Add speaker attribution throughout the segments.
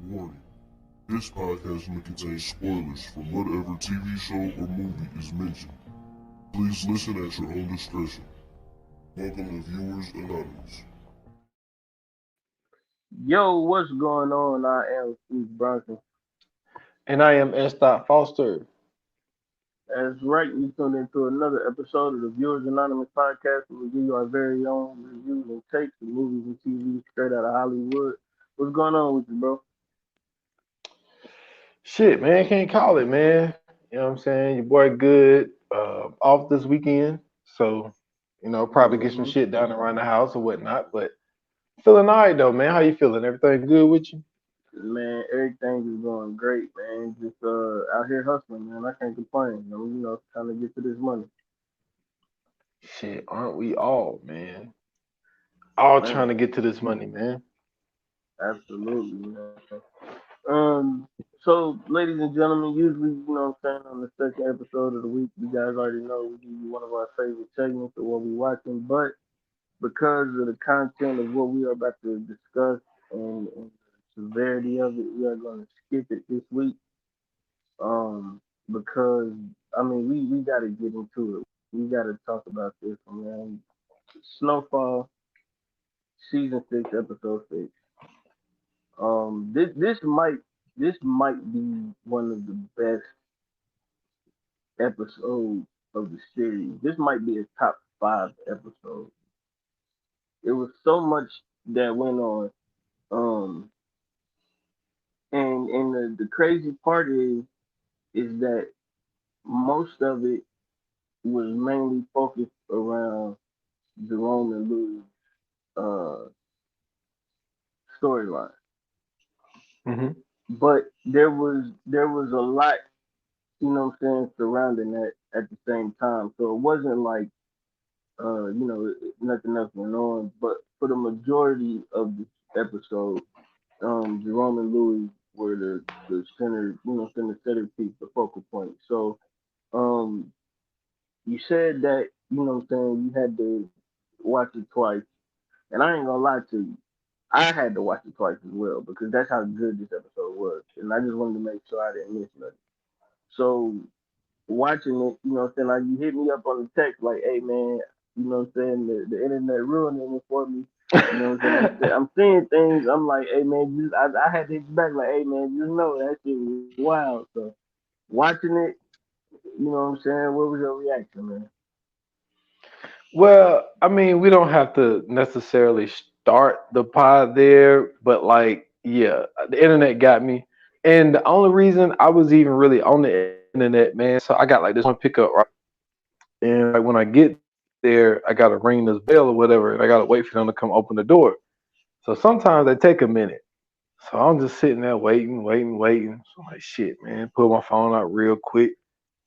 Speaker 1: Warning. This podcast may contain spoilers from whatever TV show or movie is mentioned. Please listen at your own discretion. Welcome to Viewers Anonymous.
Speaker 2: Yo, what's going on? I am Steve Bronson.
Speaker 3: And I am S. Foster.
Speaker 2: That's right, you tuned into another episode of the Viewers Anonymous podcast where we give you our very own reviews and takes of movies and TV straight out of Hollywood. What's going on with you, bro?
Speaker 3: Shit, man, can't call it, man. You know what I'm saying? Your boy good. Off this weekend. So, probably get some
Speaker 2: Mm-hmm.
Speaker 3: shit done around the house or whatnot. But feeling all right though, man. How you feeling? Everything good with you?
Speaker 2: Man, everything is going great, man. Just out here hustling, man. I can't complain. Trying to get to this money.
Speaker 3: Shit, aren't we all, man? All trying
Speaker 2: Man,
Speaker 3: to get to this money, man.
Speaker 2: absolutely, man. So, ladies and gentlemen, usually, on the second episode of the week, you guys already know we give you one of our favorite segments of what we're watching. But because of the content of what we are about to discuss and the severity of it, we are going to skip it this week. Because we got to get into it. We got to talk about this, man. Snowfall, season 6, episode 6. This might be one of the best episodes of the series. This might be a top 5 episode. It was so much that went on. Um, and the crazy part is that most of it was mainly focused around Jerome and Louis' uh storyline.
Speaker 3: hmm
Speaker 2: But there was a lot, surrounding that at the same time. So it wasn't like nothing else went on. But for the majority of the episode, Jerome and Louis were the centerpiece, the focal point. So um, you said that you had to watch it twice, and I ain't gonna lie to you, I had to watch it twice as well because that's how good this episode was, and I just wanted to make sure I didn't miss nothing. So watching it, like you hit me up on the text like, hey man, the internet ruining it for me. I'm seeing things. I'm like, hey man, I had to hit you back like, hey man, just know that shit was wild. So watching it, what was your reaction, man?
Speaker 3: Well, I mean, we don't have to necessarily start the pod there, but like, yeah, the internet got me. And the only reason I was even really on the internet, man, so I got like this one pickup, right? And like when I get there, I gotta ring this bell or whatever, and I gotta wait for them to come open the door. So sometimes they take a minute. So I'm just sitting there waiting. So I'm like, shit, man, pull my phone out real quick.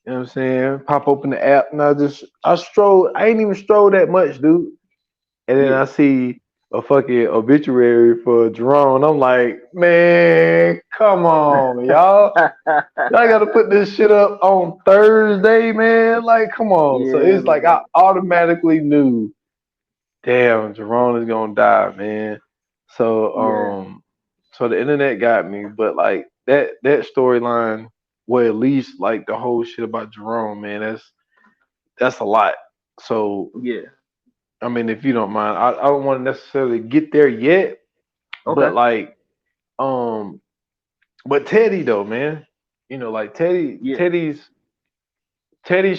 Speaker 3: You know what I'm saying? Pop open the app and I stroll. I ain't even stroll that much, dude. And then
Speaker 2: Yeah.
Speaker 3: I see a fucking obituary for Jerome. I'm like, man, come on, y'all. Y'all gotta put this shit up on Thursday, man. Like, come on. So
Speaker 2: Yeah,
Speaker 3: it's like I
Speaker 2: man.
Speaker 3: automatically knew, damn, Jerome is gonna die, man. So
Speaker 2: Yeah.
Speaker 3: so the internet got me, but like that storyline, well, at least like the whole shit about Jerome, man, that's a lot. So
Speaker 2: Yeah.
Speaker 3: I mean, if you don't mind, I don't want to necessarily get there yet, but
Speaker 2: Okay.
Speaker 3: like um, but Teddy though, man, like
Speaker 2: Yeah.
Speaker 3: Teddy's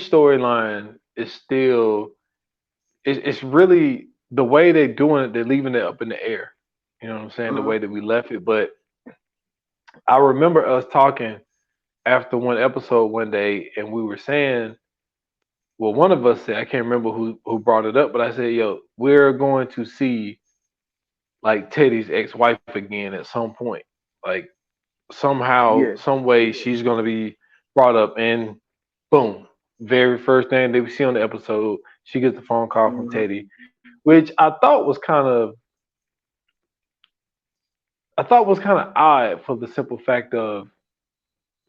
Speaker 3: storyline is still it's really the way they're doing it. They're leaving it up in the air. You know what I'm saying? The
Speaker 2: Hmm.
Speaker 3: way that we left it, but I remember us talking after one episode one day, and we were saying, well, one of us said, I can't remember who brought it up, but I said, yo, we're going to see like Teddy's ex-wife again at some point. Like somehow,
Speaker 2: Yeah.
Speaker 3: some way, she's gonna be brought up, and boom, very first thing that we see on the episode, she gets a phone call from
Speaker 2: Hmm.
Speaker 3: Teddy, which I thought was kind of odd for the simple fact of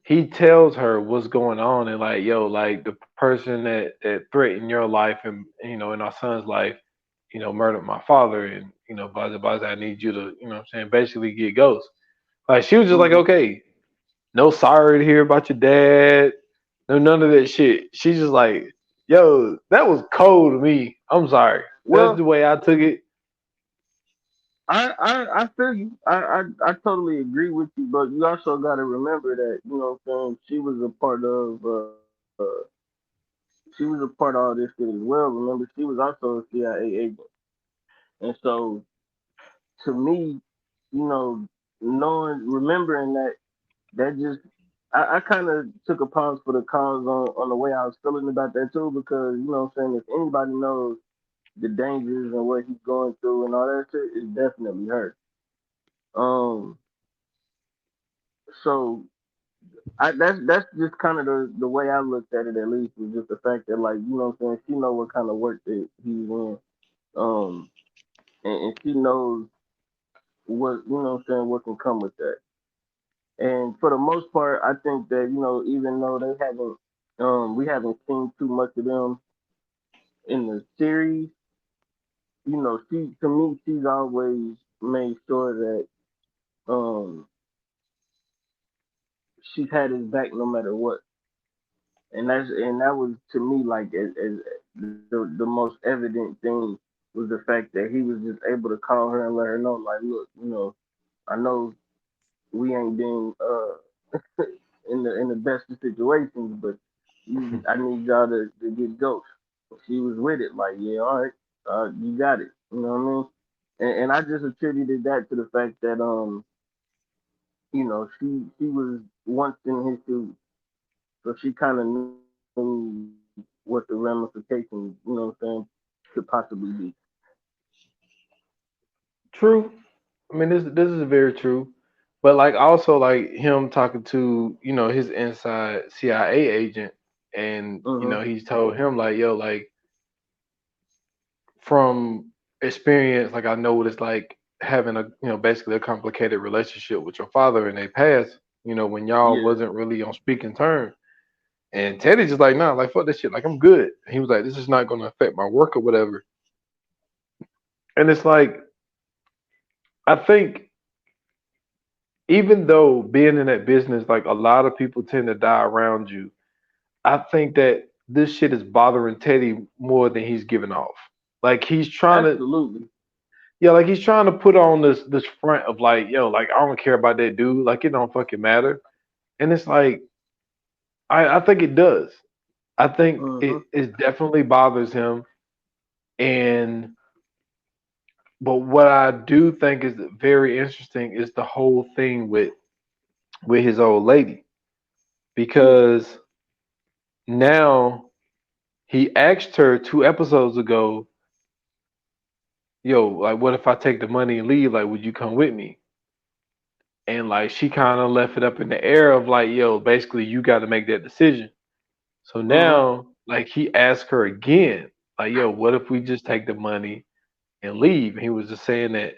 Speaker 3: he tells her what's going on and like, yo, like the person that threatened your life and in our son's life, murdered my father and blah blah blah. I need you to, what I'm saying, basically get ghost. Like she was just like,
Speaker 2: Mhm.
Speaker 3: okay, no sorry to hear about your dad, no none of that shit. She's just like, yo, that was cold to me. I'm sorry. That's
Speaker 2: Well,
Speaker 3: the way I took it.
Speaker 2: I feel you. I totally agree with you, but you also got to remember that what I'm saying, she was a part of she was a part of all this shit as well. Remember, she was also a CIA agent, and so to me, knowing remembering that just I kind of took a pause for the cause on the way I was feeling about that too, because what I'm saying, if anybody knows the dangers and what he's going through and all that shit, it's definitely her. Um, so that's just kind of the way I looked at it, at least, was just the fact that, like, what I'm saying, she know what kind of work that he's in, um, and she knows what what I'm saying, what can come with that. And for the most part, I think that even though they haven't, we haven't seen too much of them in the series, she to me, she's always made sure that um she's had his back no matter what. And that was to me like as the most evident thing was the fact that he was just able to call her and let her know, like, look, I know we ain't been in the best of situations, but I need y'all to get ghost. She was with it, like, yeah, all right, you got it. You know what I mean? And I just attributed that to the fact that she was once in his shoes, so she kind of knew what the ramifications, what I'm saying, could possibly be.
Speaker 3: True. I mean, this is very true. But like also like him talking to, his inside CIA agent and,
Speaker 2: Mm-hmm.
Speaker 3: he's told him like, yo, like from experience, like I know what it's like having a, basically a complicated relationship with your father in their past, when y'all
Speaker 2: Yeah.
Speaker 3: wasn't really on speaking terms. And Teddy just like, nah, like fuck that shit. Like I'm good. He was like, this is not gonna affect my work or whatever. And it's like, I think even though being in that business, like a lot of people tend to die around you, I think that this shit is bothering Teddy more than he's giving off. Like he's trying to,
Speaker 2: Absolutely.
Speaker 3: yeah, like he's trying to put on this front of like, yo, like I don't care about that dude. Like it don't fucking matter. And it's like, I think it does. I think
Speaker 2: Mm-hmm.
Speaker 3: it definitely bothers him. And but what I do think is very interesting is the whole thing with his old lady
Speaker 2: Yeah.
Speaker 3: because now he asked her 2 episodes ago, yo, like what if I take the money and leave? Like, would you come with me? And like she kind of left it up in the air of like, yo, basically you got to make that decision. So
Speaker 2: Mm-hmm.
Speaker 3: now, like he asked her again, like, yo, what if we just take the money and leave? And he was just saying that,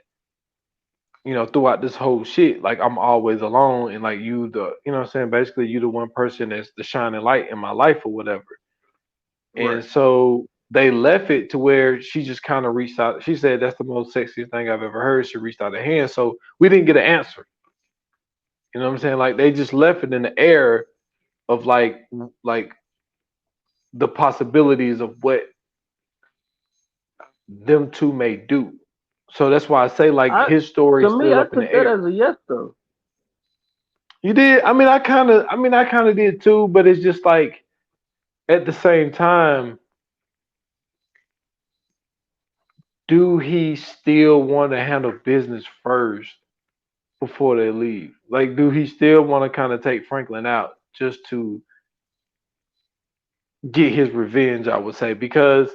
Speaker 3: throughout this whole shit, like I'm always alone and like you the what I'm saying, basically you the one person that's the shining light in my life or whatever.
Speaker 2: Right.
Speaker 3: And so they left it to where she just kind of reached out. She said that's the most sexiest thing I've ever heard. She reached out her hand. So we didn't get an answer. You know what I'm saying? Like they just left it in the air of like the possibilities of what them two may do. So that's why I say like
Speaker 2: I
Speaker 3: his story
Speaker 2: To
Speaker 3: is
Speaker 2: me,
Speaker 3: still
Speaker 2: I
Speaker 3: up in
Speaker 2: took
Speaker 3: the
Speaker 2: that
Speaker 3: air.
Speaker 2: as a yes though.
Speaker 3: You did? I mean I kind of did too, but it's just like at the same time, do he still want to handle business first before they leave? Like, do he still want to kind of take Franklin out just to get his revenge? I would say because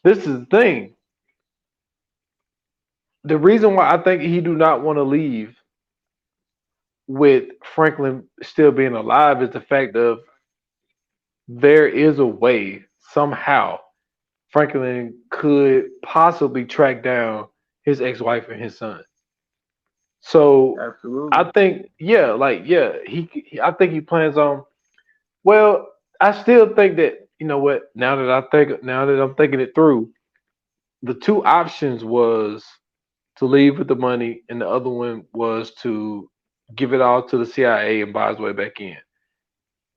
Speaker 3: this is the thing. The reason why I think he do not want to leave with Franklin still being alive is the fact of there is a way somehow Franklin could possibly track down his ex-wife and his son. So
Speaker 2: Absolutely.
Speaker 3: I think, yeah, like yeah, I think he plans on. Well, I still think that you know what. Now that I'm thinking it through, the two options was to leave with the money, and the other one was to give it all to the CIA, and buy his way back in.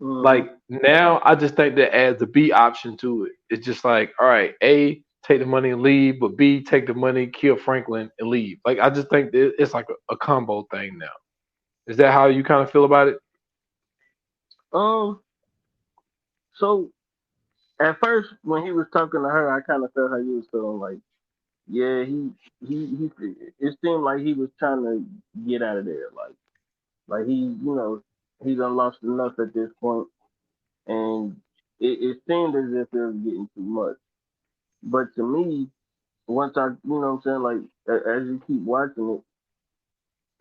Speaker 2: Mm-hmm.
Speaker 3: Like now, I just think that adds a B option to it. It's just like, all right, A, take the money and leave, but B, take the money, kill Franklin, and leave. Like I just think that it's like a combo thing now. Is that how you kind of feel about it?
Speaker 2: Um. So at first, when he was talking to her, I kind of felt how you was feeling. Like, yeah, he. It seemed like he was trying to get out of there. Like he, he done lost enough at this point, and it seemed as if it was getting too much. But to me, once I, what I'm saying, like as you keep watching it,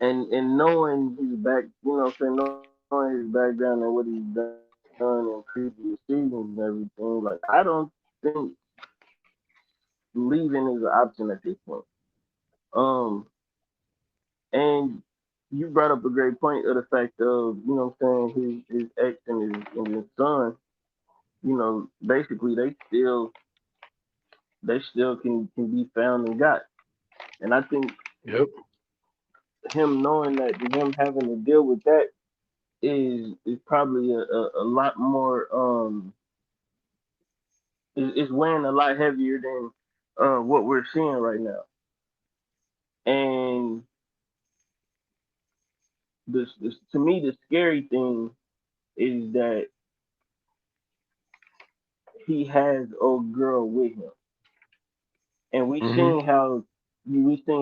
Speaker 2: and knowing his back, what I'm saying, knowing his background and what he's done in previous seasons and everything, like I don't think leaving is an option at this point. Um, and you brought up a great point of the fact of, what I'm saying, his ex and his son, basically they still can be found and got. And I think
Speaker 3: Yep.
Speaker 2: him knowing that, him having to deal with that is probably a lot more is weighing a lot heavier than what we're seeing right now. And this to me the scary thing is that he has old girl with him, and
Speaker 3: Hmm.
Speaker 2: we seen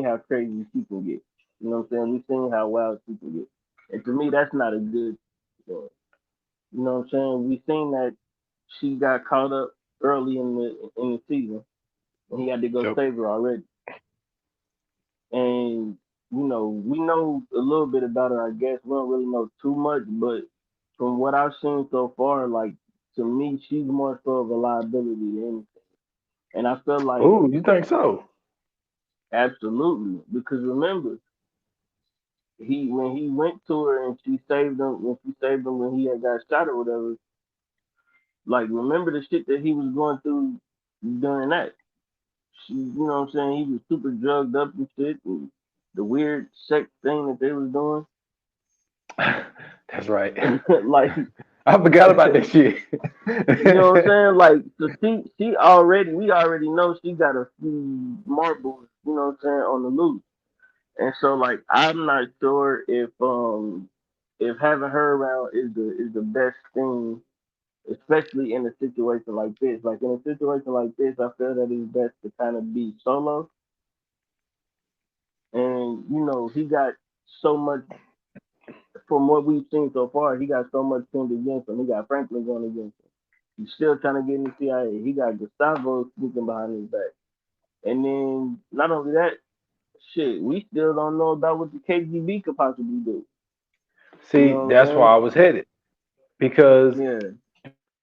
Speaker 2: how crazy she can get. You know what I'm saying? We seen how wild she can get, and to me that's not a good thing. You know what I'm saying? We seen that she got caught up early in the season, and he had to go
Speaker 3: Yep.
Speaker 2: save her already. And we know a little bit about her. I guess we don't really know too much, but from what I've seen so far, like to me, she's more so of a liability than anything. And I feel like
Speaker 3: Oh, you think so?
Speaker 2: absolutely because remember, he when he went to her and she saved him when he had got shot or whatever. Like remember the shit that he was going through during that. What I'm saying, he was super drugged up and shit, and the weird sex thing that they was doing.
Speaker 3: That's right.
Speaker 2: Like
Speaker 3: I forgot about that shit.
Speaker 2: you know what I'm saying? Like, so she already, we already know she got a few marbles, what I'm saying, on the loose. And so, like, I'm not sure if having her around is the best thing, especially in a situation like this. Like in a situation like this, I feel that it's best to kind of be solo. And he got so much from what we've seen so far. He got so much pinned against him. He got Franklin going against him. He's still trying to get in the CIA. He got Gustavo sneaking behind his back. And then not only that, shit, we still don't know about what the KGB could possibly do. You
Speaker 3: See,
Speaker 2: know what
Speaker 3: that's where
Speaker 2: I'm
Speaker 3: I was headed because
Speaker 2: saying?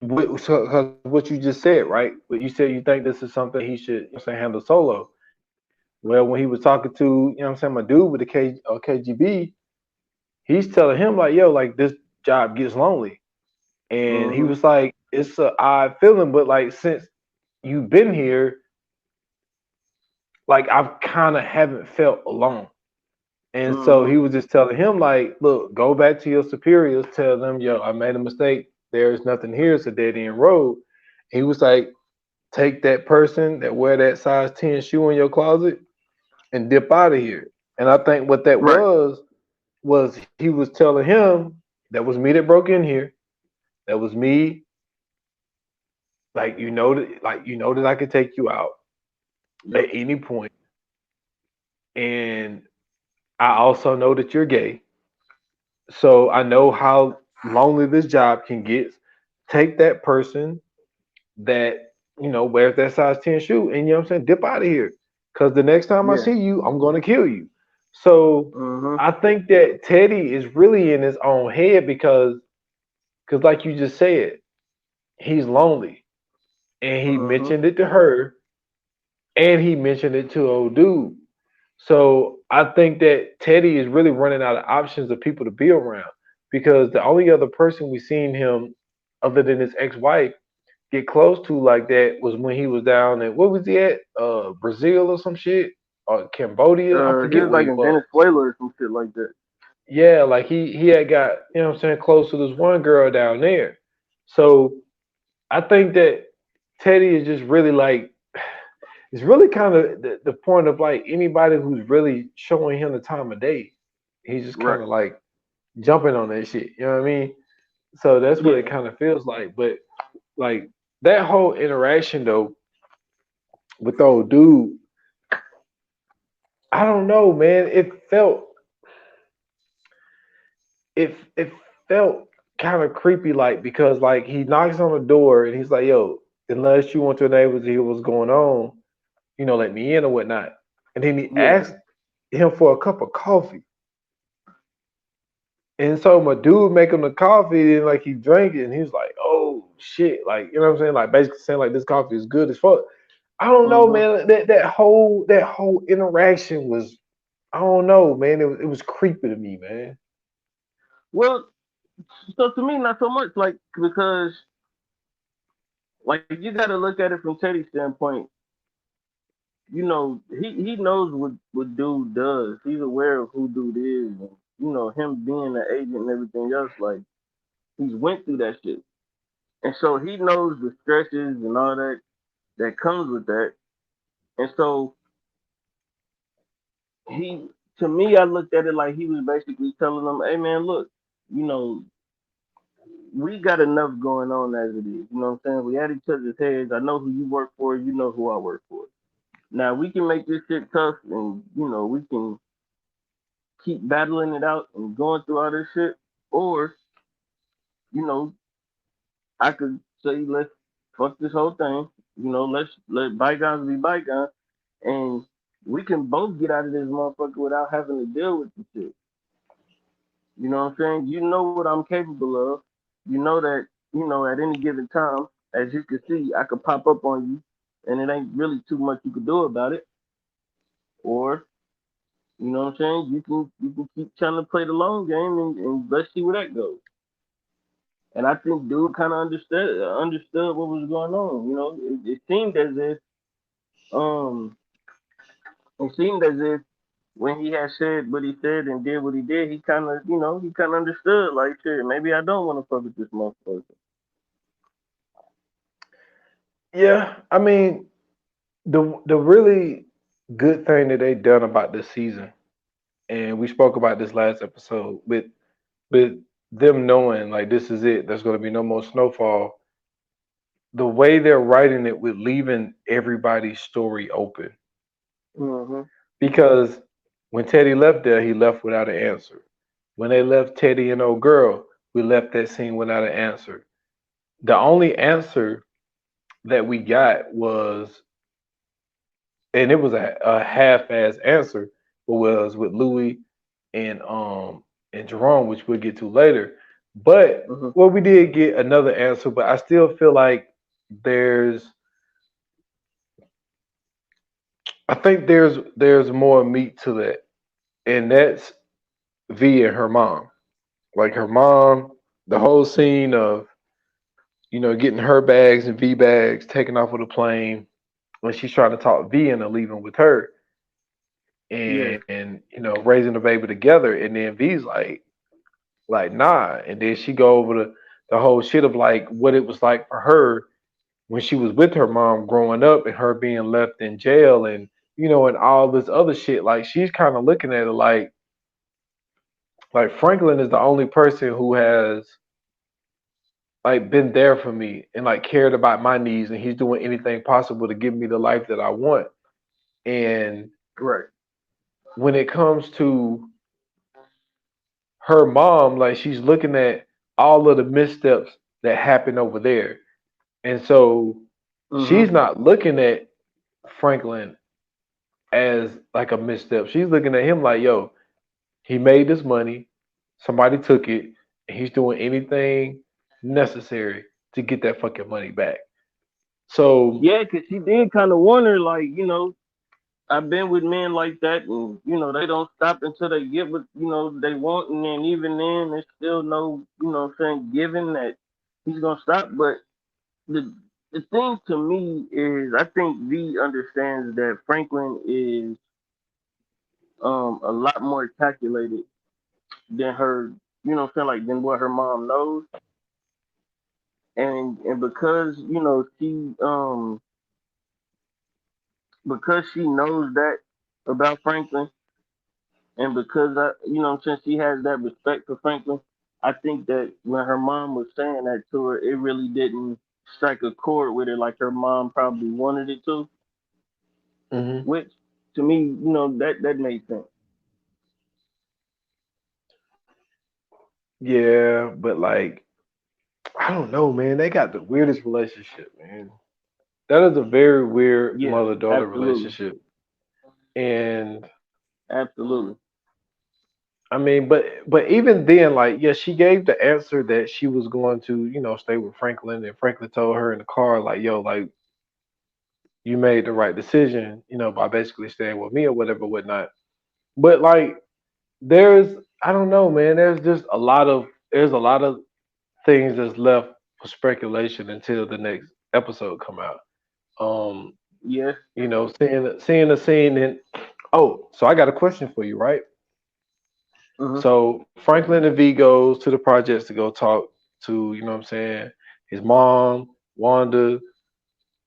Speaker 3: cause what you just said, right? But you said you think this is something he should, handle solo. Well, when he was talking to, my dude with the KGB, he's telling him like, yo, like this job gets lonely,
Speaker 2: Yeah.
Speaker 3: and he was like, it's a odd feeling, but like since you've been here, like I've kind of haven't felt alone. And so he
Speaker 2: Mhm.
Speaker 3: was just telling him, like, look, go back to your superiors, tell them, yo, I made a mistake. There's nothing here. It's a dead end road. He was like, take that person that wear that size 10 shoe in your closet and dip out of here. And I think what that
Speaker 2: Right.
Speaker 3: was he was telling him, that was me that broke in here. That was me. Like, you know that I could take you out at
Speaker 2: Yep.
Speaker 3: any point. And I also know that you're gay. So I know how lonely this job can get. Take that person that, wears that size 10 shoe and, dip out of here. Because the next time I
Speaker 2: Yeah.
Speaker 3: see you, I'm going to kill you. So
Speaker 2: Mhm.
Speaker 3: I think that Teddy is really in his own head because like you just said, he's lonely. And he
Speaker 2: Mhm.
Speaker 3: mentioned it to her and he mentioned it to old dude. So I think that Teddy is really running out of options of people to be around because the only other person we seen him other than his ex-wife get close to like that was when he was down at what was he at? Brazil or some shit or Cambodia. I
Speaker 2: He
Speaker 3: forget
Speaker 2: was
Speaker 3: where
Speaker 2: like
Speaker 3: he
Speaker 2: in
Speaker 3: was.
Speaker 2: Venezuela or some shit like that.
Speaker 3: yeah, like he had got, you know what I'm saying, close to this one girl down there. So I think that Teddy is just really like it's really kind of the point of like anybody who's really showing him the time of day. He's just kind
Speaker 2: Right.
Speaker 3: of like jumping on that shit. You know what I mean? So that's what it
Speaker 2: Yeah.
Speaker 3: kind of feels like. But like that whole interaction though with the old dude, I don't know, man. It felt kind of creepy, like because like he knocks on the door and he's like, "Yo, unless you want your neighbors to hear what's going on, let me in or whatnot." And then he
Speaker 2: Yeah.
Speaker 3: asked him for a cup of coffee. And so my dude make him the coffee and like he drank it and he was like, "Oh shit!" Like you know what I'm saying? Like basically saying like this coffee is good as fuck. I don't know,
Speaker 2: Mm-hmm.
Speaker 3: man. That whole interaction was, I don't know, man. It was creepy to me, man.
Speaker 2: Well, so to me, not so much, like because like you got to look at it from Teddy's standpoint. He knows what dude does. He's aware of who dude is, and him being an agent and everything else. Like he's went through that shit, and so he knows the stresses and all that comes with that. And so he, to me, I looked at it like he was basically telling them, "Hey man, look, you know, we got enough going on as it is. You know what I'm saying? We at each other's heads. I know who you work for. You know who I work for. Now we can make this shit tough, and we can keep battling it out and going through all this shit, or you know, I could say let's fuck this whole thing. Let's let bygones be bygones, and we can both get out of this motherfucker without having to deal with the shit. You know what I'm saying? You know what I'm capable of. You know that, at any given time, as you can see, I could pop up on you and it ain't really too much you could do about it. Or, you know what I'm saying? You can keep trying to play the long game and let's see where that goes. And I think dude kind of understood what was going on. It seemed as if um it seemed as if when he had said what he said and did what he did, he kind of understood like shit. Maybe I don't want to fuck with this motherfucker.
Speaker 3: Yeah, I mean the really good thing that they done about this season, and we spoke about this last episode with them knowing like this is it. There's going to be no more snowfall. The way they're writing it with leaving everybody's story open.
Speaker 2: Mhm.
Speaker 3: Because when Teddy left there, he left without an answer. When they left Teddy and old girl, we left that scene without an answer. The only answer that we got was, and it was a half-ass answer, but was with Louis and Jerome, which we'll get to later. But
Speaker 2: Mhm.
Speaker 3: well, we did get another answer, but I still feel like there's, I think there's more meat to that, and that's V and her mom. Like her mom, the whole scene of getting her bags and V bags taken off of the plane when she's trying to talk V into leaving with her,
Speaker 2: Yeah.
Speaker 3: and raising the baby together, and then V's like nah, and then she go over the whole shit of like what it was like for her when she was with her mom growing up and her being left in jail and and all this other shit. Like she's kind of looking at it like Franklin is the only person who has like been there for me and like cared about my needs, and he's doing anything possible to give me the life that I want. And
Speaker 2: Right.
Speaker 3: when it comes to her mom, like she's looking at all of the missteps that happened over there. And so she's
Speaker 2: Mhm.
Speaker 3: not looking at Franklin as like a misstep. She's looking at him like, yo, he made this money, somebody took it, and he's doing anything necessary to get that fucking money back. So
Speaker 2: Yeah, 'cause she did kind of wonder, like, I've been with men like that, and they don't stop until they get what they want, and then even then, there's still no, what I'm saying, given that he's gonna stop. But the the thing to me is, I think V understands that Franklin is a lot more calculated than her, than what her mom knows. And because, because she knows that about Franklin, and because she has that respect for Franklin, I think that when her mom was saying that to her, it really didn't strike a chord with her like her mom probably wanted it to,
Speaker 3: Hmm.
Speaker 2: which to me, that made sense.
Speaker 3: Yeah, but like I don't know, man. They got the weirdest relationship, man. That is a very weird
Speaker 2: Yeah,
Speaker 3: mother daughter
Speaker 2: absolutely,
Speaker 3: relationship. And
Speaker 2: absolutely.
Speaker 3: I mean, but even then, like, yeah, she gave the answer that she was going to, stay with Franklin, and Franklin told her in the car, like, yo, like, you made the right decision, by basically staying with me or whatever, whatnot. But like, there's, I don't know, man. There's a lot of things that's left for speculation until the next episode come out. Um,
Speaker 2: Yes.
Speaker 3: seeing the scene, and oh, so I got a question for you, right?
Speaker 2: Mhm.
Speaker 3: So Franklin and V goes to the projects to go talk to, what I'm saying, his mom, Wanda,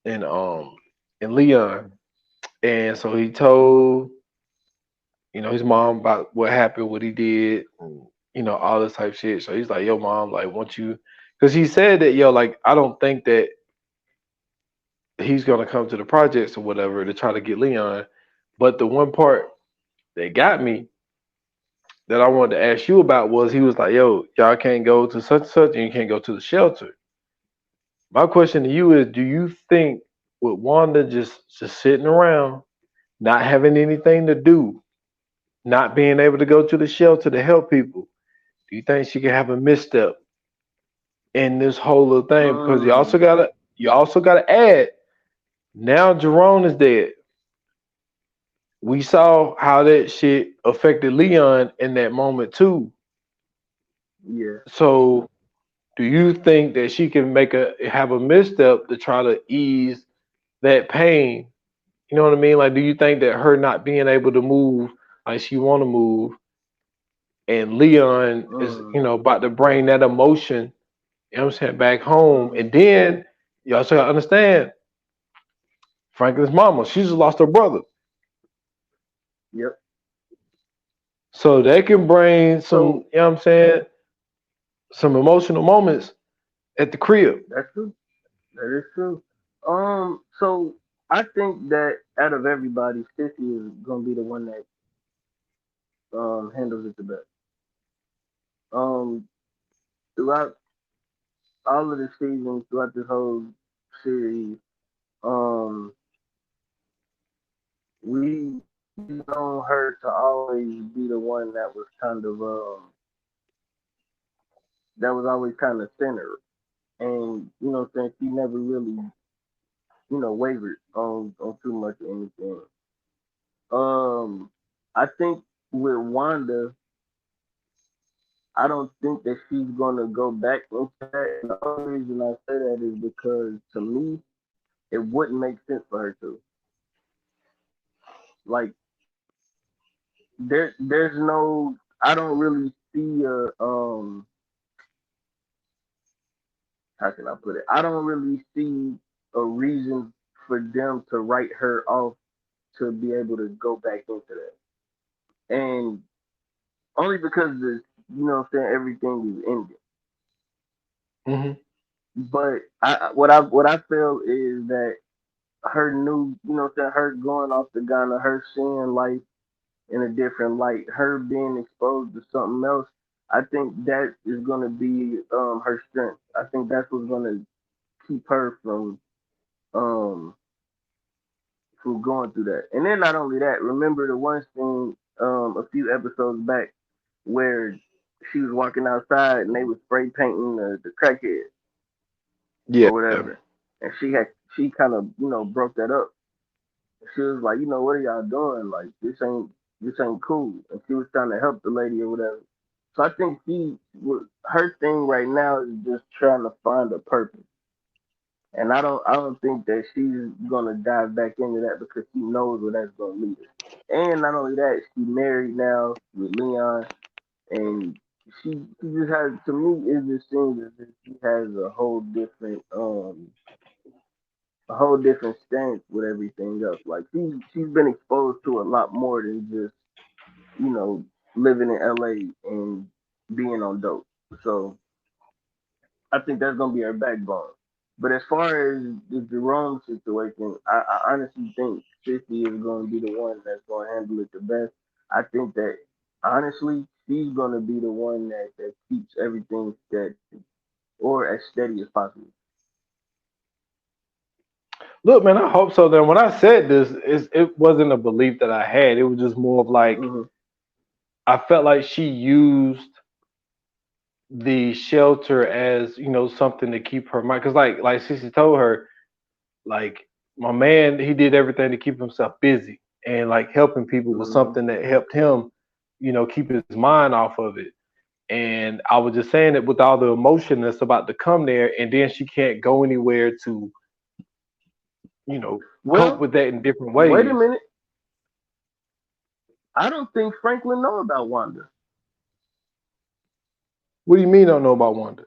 Speaker 3: and Leon. And so he
Speaker 2: Mhm.
Speaker 3: told, his mom about what happened, what he did, and, all this type shit. So he's like, yo, mom, like, want you, because he said that, yo, like, I don't think that he's gonna come to the projects or whatever to try to get Leon. But the one part that got me that I wanted to ask you about was he was like, yo, y'all can't go to such and such and you can't go to the shelter. My question to you is, do you think with Wanda just sitting around, not having anything to do, not being able to go to the shelter to help people, do you think she could have a misstep in this whole little thing? Because
Speaker 2: Mm.
Speaker 3: you also gotta add, now Jerome is dead. We saw how that shit affected Leon in that moment too.
Speaker 2: Yeah.
Speaker 3: So do you think that she can have a misstep to try to ease that pain? You know what I mean? Like, do you think that her not being able to move like she want to move, and Leon is,
Speaker 2: Mm.
Speaker 3: about to bring that emotion, what I'm saying, back home,
Speaker 2: Mhm.
Speaker 3: and then you also gotta understand Franklin's mama, she just lost her brother,
Speaker 2: Yep.
Speaker 3: so that can bring some,
Speaker 2: So
Speaker 3: what I'm saying, some emotional moments at the crib.
Speaker 2: that's true. That is true. So I think that out of everybody, Sissy is gonna be the one that handles it the best. Um, throughout all of the seasons, throughout this whole series, um, we known her to always be the one that was always kind of centered, and since she never really wavered on too much of anything. Um, I think with Wanda, I don't think that she's gonna go back into that. And the only reason I say that is because to me, it wouldn't make sense for her to. Like there's no I don't really see a how can I put it? I don't really see a reason for them to write her off to be able to go back into that. And only because this what I'm saying, everything is ended.
Speaker 3: Hmm.
Speaker 2: But what I feel is that her new, her going off the Ghana, her seeing life in a different light, her being exposed to something else, I think that is going to be her strength. I think that's what's going to keep her um from going through that. And then not only that, remember the one scene a few episodes back where she was walking outside and they was spray painting the crackhead or
Speaker 3: Yeah.
Speaker 2: whatever, and she kind of broke that up. She was like, what are y'all doing? Like this ain't cool. And she was trying to help the lady or whatever. So I think her thing right now is just trying to find a purpose. And I don't think that she's gonna dive back into that because she knows where that's gonna lead her. And not only that, she's married now with Leon, and she just has, to me, it just seems as if she has a whole different stance with everything else. Like she's been exposed to a lot more than just, you know, living in LA and being on dope. So I think that's gonna be her backbone. But as far as the Jerome situation, I honestly think Sissy is going to be the one that's going to handle it the best. I think that honestly, she's going to be the one that keeps everything steady or as steady as possible.
Speaker 3: Look, man, I hope so. Then when I said this, it wasn't a belief that I had. It was just more of like
Speaker 2: Hmm.
Speaker 3: I felt like she used the shelter as something to keep her mind. Because like Cece told her, like my man, he did everything to keep himself busy, and like helping people was
Speaker 2: Hmm.
Speaker 3: something that helped him, keep his mind off of it. And I was just saying that with all the emotion that's about to come there, and then she can't go anywhere to, cope
Speaker 2: Well,
Speaker 3: with that in different
Speaker 2: wait a
Speaker 3: ways.
Speaker 2: minute. I don't think Franklin know about Wanda.
Speaker 3: What do you mean don't know about Wanda?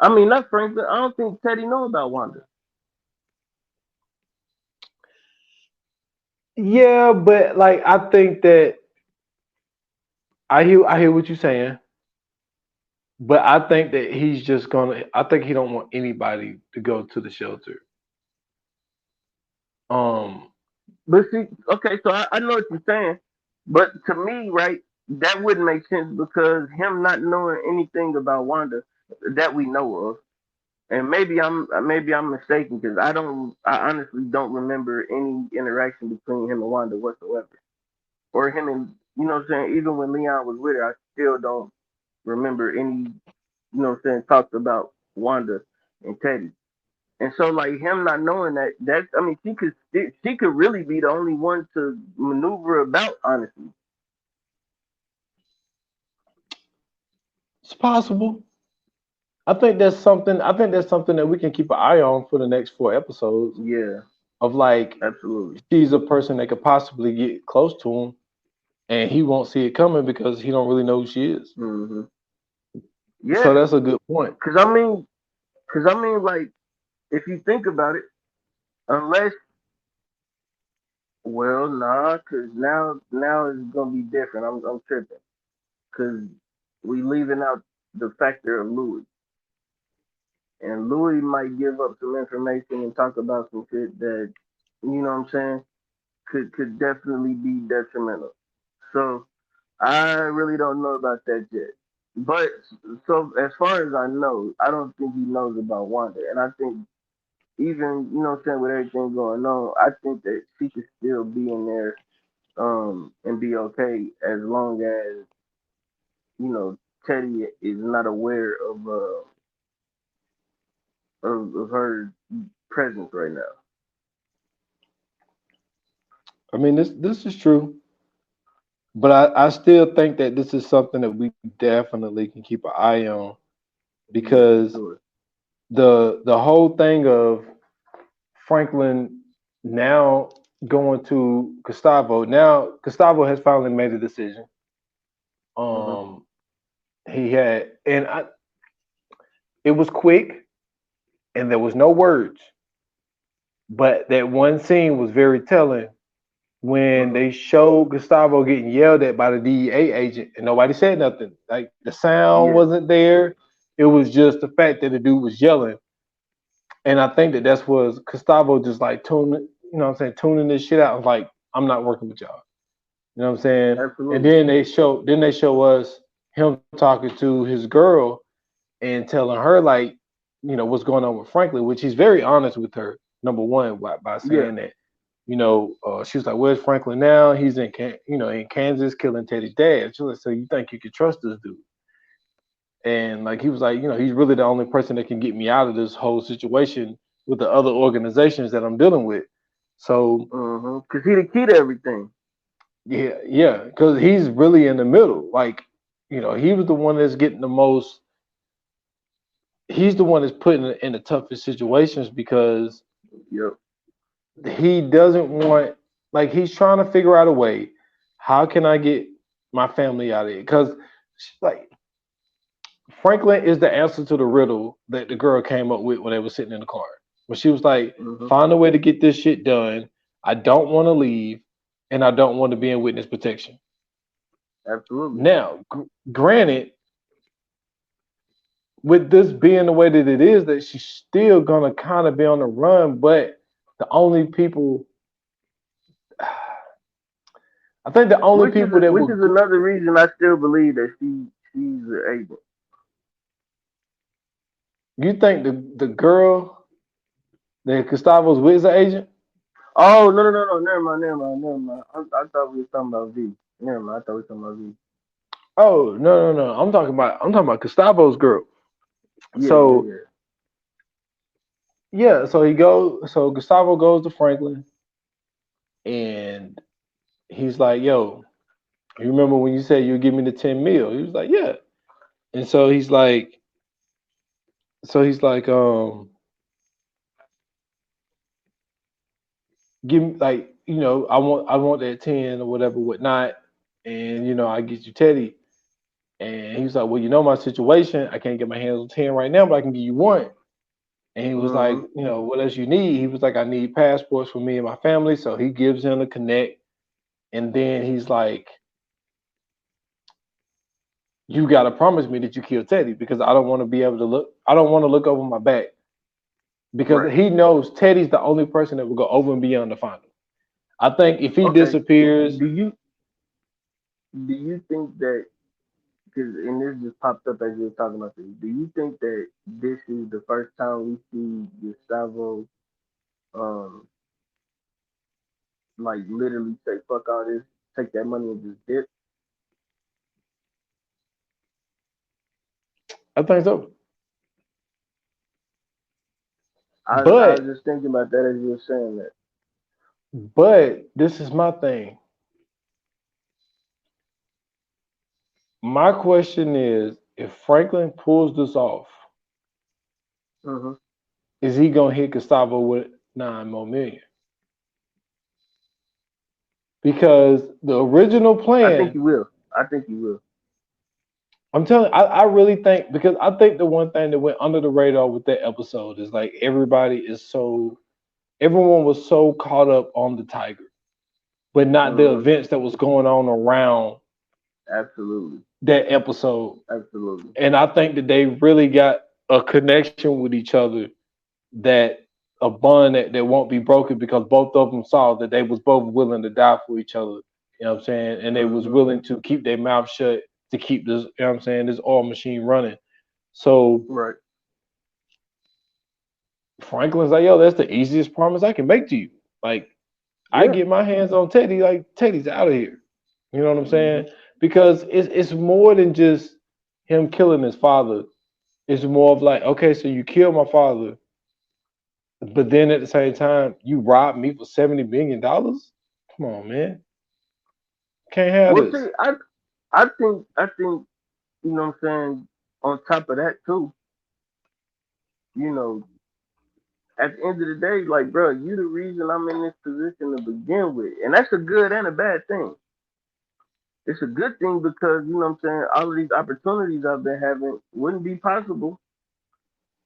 Speaker 2: I mean, not Franklin. I don't think Teddy know about Wanda.
Speaker 3: Yeah, but like I think that I hear what you're saying, but I think that he's just gonna. I think he don't want anybody to go to the shelter. Um,
Speaker 2: But see, okay, so I know what you're saying, but to me, right, that wouldn't make sense because him not knowing anything about Wanda that we know of, and maybe I'm mistaken because I honestly don't remember any interaction between him and Wanda whatsoever, or him and you know what I'm saying. Even when Leon was with her, I still don't remember any what I'm saying talks about Wanda and Teddy. And so like him not knowing that I mean she could really be the only one to maneuver about honestly.
Speaker 3: it's possible. I think that's something that we can keep an eye on for the next 4 episodes.
Speaker 2: Yeah,
Speaker 3: Of like,
Speaker 2: absolutely.
Speaker 3: she's a person that could possibly get close to him, and he won't see it coming because he don't really know who she is.
Speaker 2: Hmm.
Speaker 3: So
Speaker 2: Yeah,
Speaker 3: that's a good point.
Speaker 2: cause I mean like if you think about it, unless well nah, cause now it's gonna be different. I'm tripping, cause we leaving out the factor of Louis, and Louis might give up some information and talk about some shit that you know what I'm saying could definitely be detrimental. So I really don't know about that yet. But so as far as I know, I don't think he knows about Wanda. And I think even, you know what I'm saying, with everything going on, I think that she could still be in there and be okay as long as, you know, Teddy is not aware of her presence right now.
Speaker 3: I mean, this is true, but I still think that this is something that we definitely can keep an eye on
Speaker 2: Yeah, for
Speaker 3: because
Speaker 2: sure.
Speaker 3: the whole thing of Franklin now going to Gustavo. Now Gustavo has finally made a decision.
Speaker 2: Hmm.
Speaker 3: Um, he had, and it was quick, and there was no words, but that one scene was very telling when
Speaker 2: Hmm.
Speaker 3: they showed Gustavo getting yelled at by the DEA agent, and nobody said nothing. Like the sound
Speaker 2: Yeah.
Speaker 3: wasn't there. It was just the fact that the dude was yelling, and I think that that's was Gustavo just like tuning, what I'm saying, tuning this shit out. Like I'm not working with y'all. You know what I'm saying? And
Speaker 2: Absolutely.
Speaker 3: then they show us him talking to his girl and telling her like, what's going on with Franklin, which he's very honest with her. Number one, by
Speaker 2: Yeah.
Speaker 3: saying that, she was like, "Where's Franklin now? He's in Kansas, killing Teddy's dad." She was like, "So you think you can trust this dude?" And like he was like, he's really the only person that can get me out of this whole situation with the other organizations that I'm dealing with. So
Speaker 2: Cause he the key to everything.
Speaker 3: yeah, yeah, because he's really in the middle. Like, he was the one that's getting the most. He's the one that's putting it in the toughest situations because
Speaker 2: Yep.
Speaker 3: he doesn't want. Like, he's trying to figure out a way. How can I get my family out of it? Because like Franklin is the answer to the riddle that the girl came up with when they were sitting in the car. When she was like,
Speaker 2: Mm-hmm.
Speaker 3: find a way to get this shit done. I don't want to leave, and I don't want to be in witness protection.
Speaker 2: Absolutely.
Speaker 3: Now, granted, with this being the way that it is, that she's still gonna kind of be on the run, but the only people, I think the only people that
Speaker 2: Which
Speaker 3: will,
Speaker 2: is another reason I still believe that she's an agent.
Speaker 3: you think the girl that Gustavo's with is an agent?
Speaker 2: Oh no, never mind. I thought we were talking about V. Never mind, I thought we were talking about V.
Speaker 3: Oh no. I'm talking about Gustavo's girl.
Speaker 2: Yeah, yeah,
Speaker 3: So
Speaker 2: yeah.
Speaker 3: yeah, so Gustavo goes to Franklin and he's like, yo, you remember when you said you'd give me the 10 mil? He was like, yeah. And so he's like, give me like, I want that 10 or whatever, whatnot, and I get you Teddy. And he was like, well, my situation, I can't get my hands on 10 right now, but I can give you one. And he was like,
Speaker 2: Mm-hmm.
Speaker 3: what else you need? He was like, I need passports for me and my family. So he gives him the connect. And then he's like, you gotta promise me that you kill Teddy because I don't want to be able to look. I don't want to look over my back because
Speaker 2: Right.
Speaker 3: he knows Teddy's the only person that will go over and beyond to find him. I think if he
Speaker 2: Okay.
Speaker 3: disappears,
Speaker 2: Do you think that, because and this just popped up as you were talking about this, do you think that this is the first time we see Gustavo um like literally say fuck all this, take that money and just dip?
Speaker 3: I think so.
Speaker 2: I was
Speaker 3: But
Speaker 2: just thinking about that as you were saying that.
Speaker 3: this is my thing. My question is, if Franklin pulls this off,
Speaker 2: Mm-hmm.
Speaker 3: is he gonna hit Gustavo with 9 more million? Because the original
Speaker 2: I think
Speaker 3: plan,
Speaker 2: you will. I think you will.
Speaker 3: I'm telling, I really think because I think the one thing that went under the radar with that episode is like everyone was so caught up on the tiger, but not the
Speaker 2: Mm-hmm.
Speaker 3: events that was going on around
Speaker 2: Absolutely.
Speaker 3: that episode.
Speaker 2: Absolutely.
Speaker 3: And I think that they really got a connection with each other, that a bond that won't be broken because both of them saw that they was both willing to die for each other. You know what I'm saying? And they was
Speaker 2: Mm-hmm.
Speaker 3: willing to keep their mouth shut to keep this, you know what I'm saying, this oil machine running. So
Speaker 2: Right.
Speaker 3: Franklin's like, yo, that's the easiest promise I can make to you. Like, I
Speaker 2: Yeah.
Speaker 3: get my hands on Teddy, like Teddy's out of here. You know what I'm
Speaker 2: Mm-hmm.
Speaker 3: saying? Because it's more than just him killing his father. It's more of like, okay, so you killed my father, but then at the same time, you robbed me for $70 million. Come on, man, can't have
Speaker 2: Well, see,
Speaker 3: this.
Speaker 2: I think you know what I'm saying. On top of that too, you know, at the end of the day, like, bro, you the reason I'm in this position to begin with, and that's a good and a bad thing. It's a good thing because you know what I'm saying. All of these opportunities I've been having wouldn't be possible.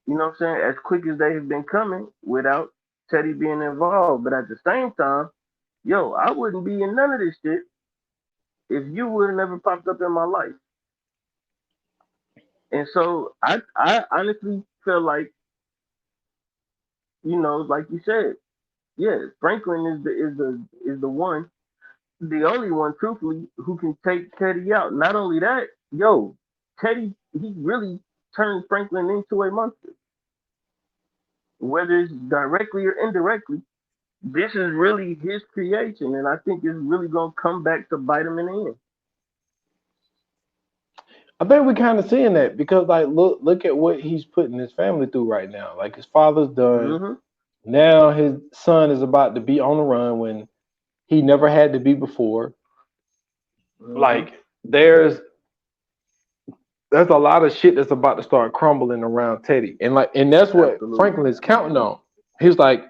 Speaker 2: You know what I'm saying? As quick as they have been coming without Teddy being involved. But at the same time, yo, I wouldn't be in none of this shit if you would have never popped up in my life. And so I honestly feel like, like you said, yeah, Franklin is the one, the only one, truthfully, who can take Teddy out. Not only that, yo, Teddy, he really turned Franklin into a monster, whether it's directly or indirectly. This is really his creation, and I think it's really gonna come back to bite him in the end.
Speaker 3: I think we kind of seeing that because like look at what he's putting his family through right now. Like his father's done.
Speaker 2: Mm-hmm.
Speaker 3: Now his son is about to be on the run when he never had to be before.
Speaker 2: Mm-hmm.
Speaker 3: Like there's a lot of shit that's about to start crumbling around Teddy. And that's what
Speaker 2: Absolutely.
Speaker 3: Franklin is counting on. He's like,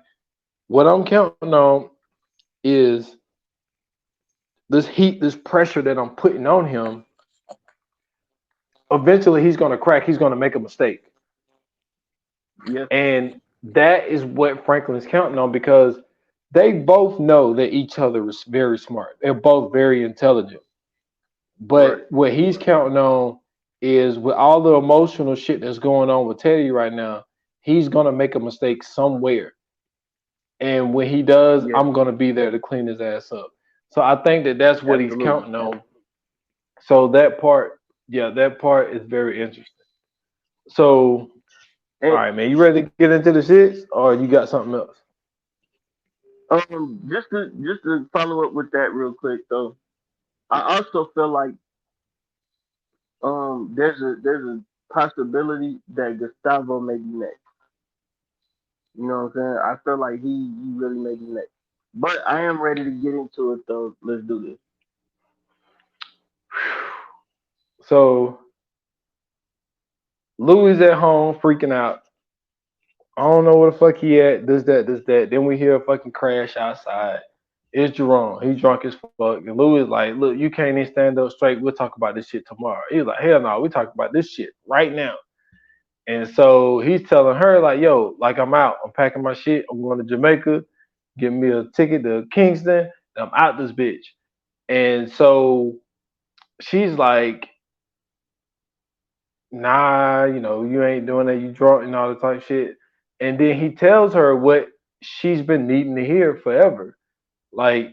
Speaker 3: what I'm counting on is this heat, this pressure that I'm putting on him eventually he's gonna crack. He's gonna make a mistake,
Speaker 2: Yes,
Speaker 3: and that is what Franklin's counting on because they both know that each other is very smart. They're both very intelligent.
Speaker 2: right.
Speaker 3: But what he's counting on is with all the emotional shit that's going on with Teddy right now, he's gonna make a mistake somewhere. And when he does,
Speaker 2: Yes,
Speaker 3: I'm gonna be there to clean his ass up. So I think that that's what he's
Speaker 2: absolutely.
Speaker 3: counting on. So that part, yeah, that part is very interesting. So, all
Speaker 2: And
Speaker 3: right, man, you ready to get into the shits, or you got something else?
Speaker 2: just to follow up with that real quick though, I also feel like there's a possibility that Gustavo may be next. You know what I'm saying? I feel like he really may be next. But I am ready to get into it though. Let's do this.
Speaker 3: So Louis at home freaking out. I don't know where the fuck he at. This, that, this, that. Then we hear a fucking crash outside. It's Jerome. He drunk as fuck. And Louis is like, look, you can't even stand up straight. We'll talk about this shit tomorrow. He's like, hell no, we talk about this shit right now. And so he's telling her, like, yo, like I'm out. I'm packing my shit. I'm going to Jamaica. Give me a ticket to Kingston. And I'm out this bitch. And so she's like, nah, you ain't doing that. You drunk and all the type shit. And then he tells her what she's been needing to hear forever. Like,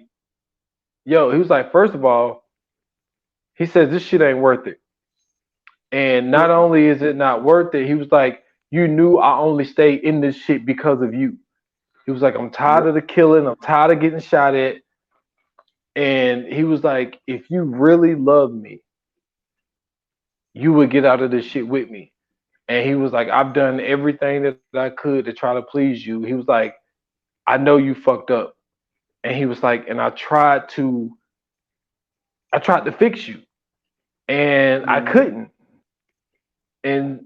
Speaker 3: yo, he was like, first of all, he says this shit ain't worth it. And not
Speaker 2: Mm-mm.
Speaker 3: only is it not worth it, he was like, you knew I only stayed in this shit because of you. He was like, I'm tired
Speaker 2: Yep.
Speaker 3: of the killing. I'm tired of getting shot at. And he was like, if you really love me, you would get out of this shit with me. And he was like, I've done everything that I could to try to please you. He was like, I know you fucked up. And he was like, and I tried to fix you. And I
Speaker 2: Mm-hmm.
Speaker 3: couldn't. And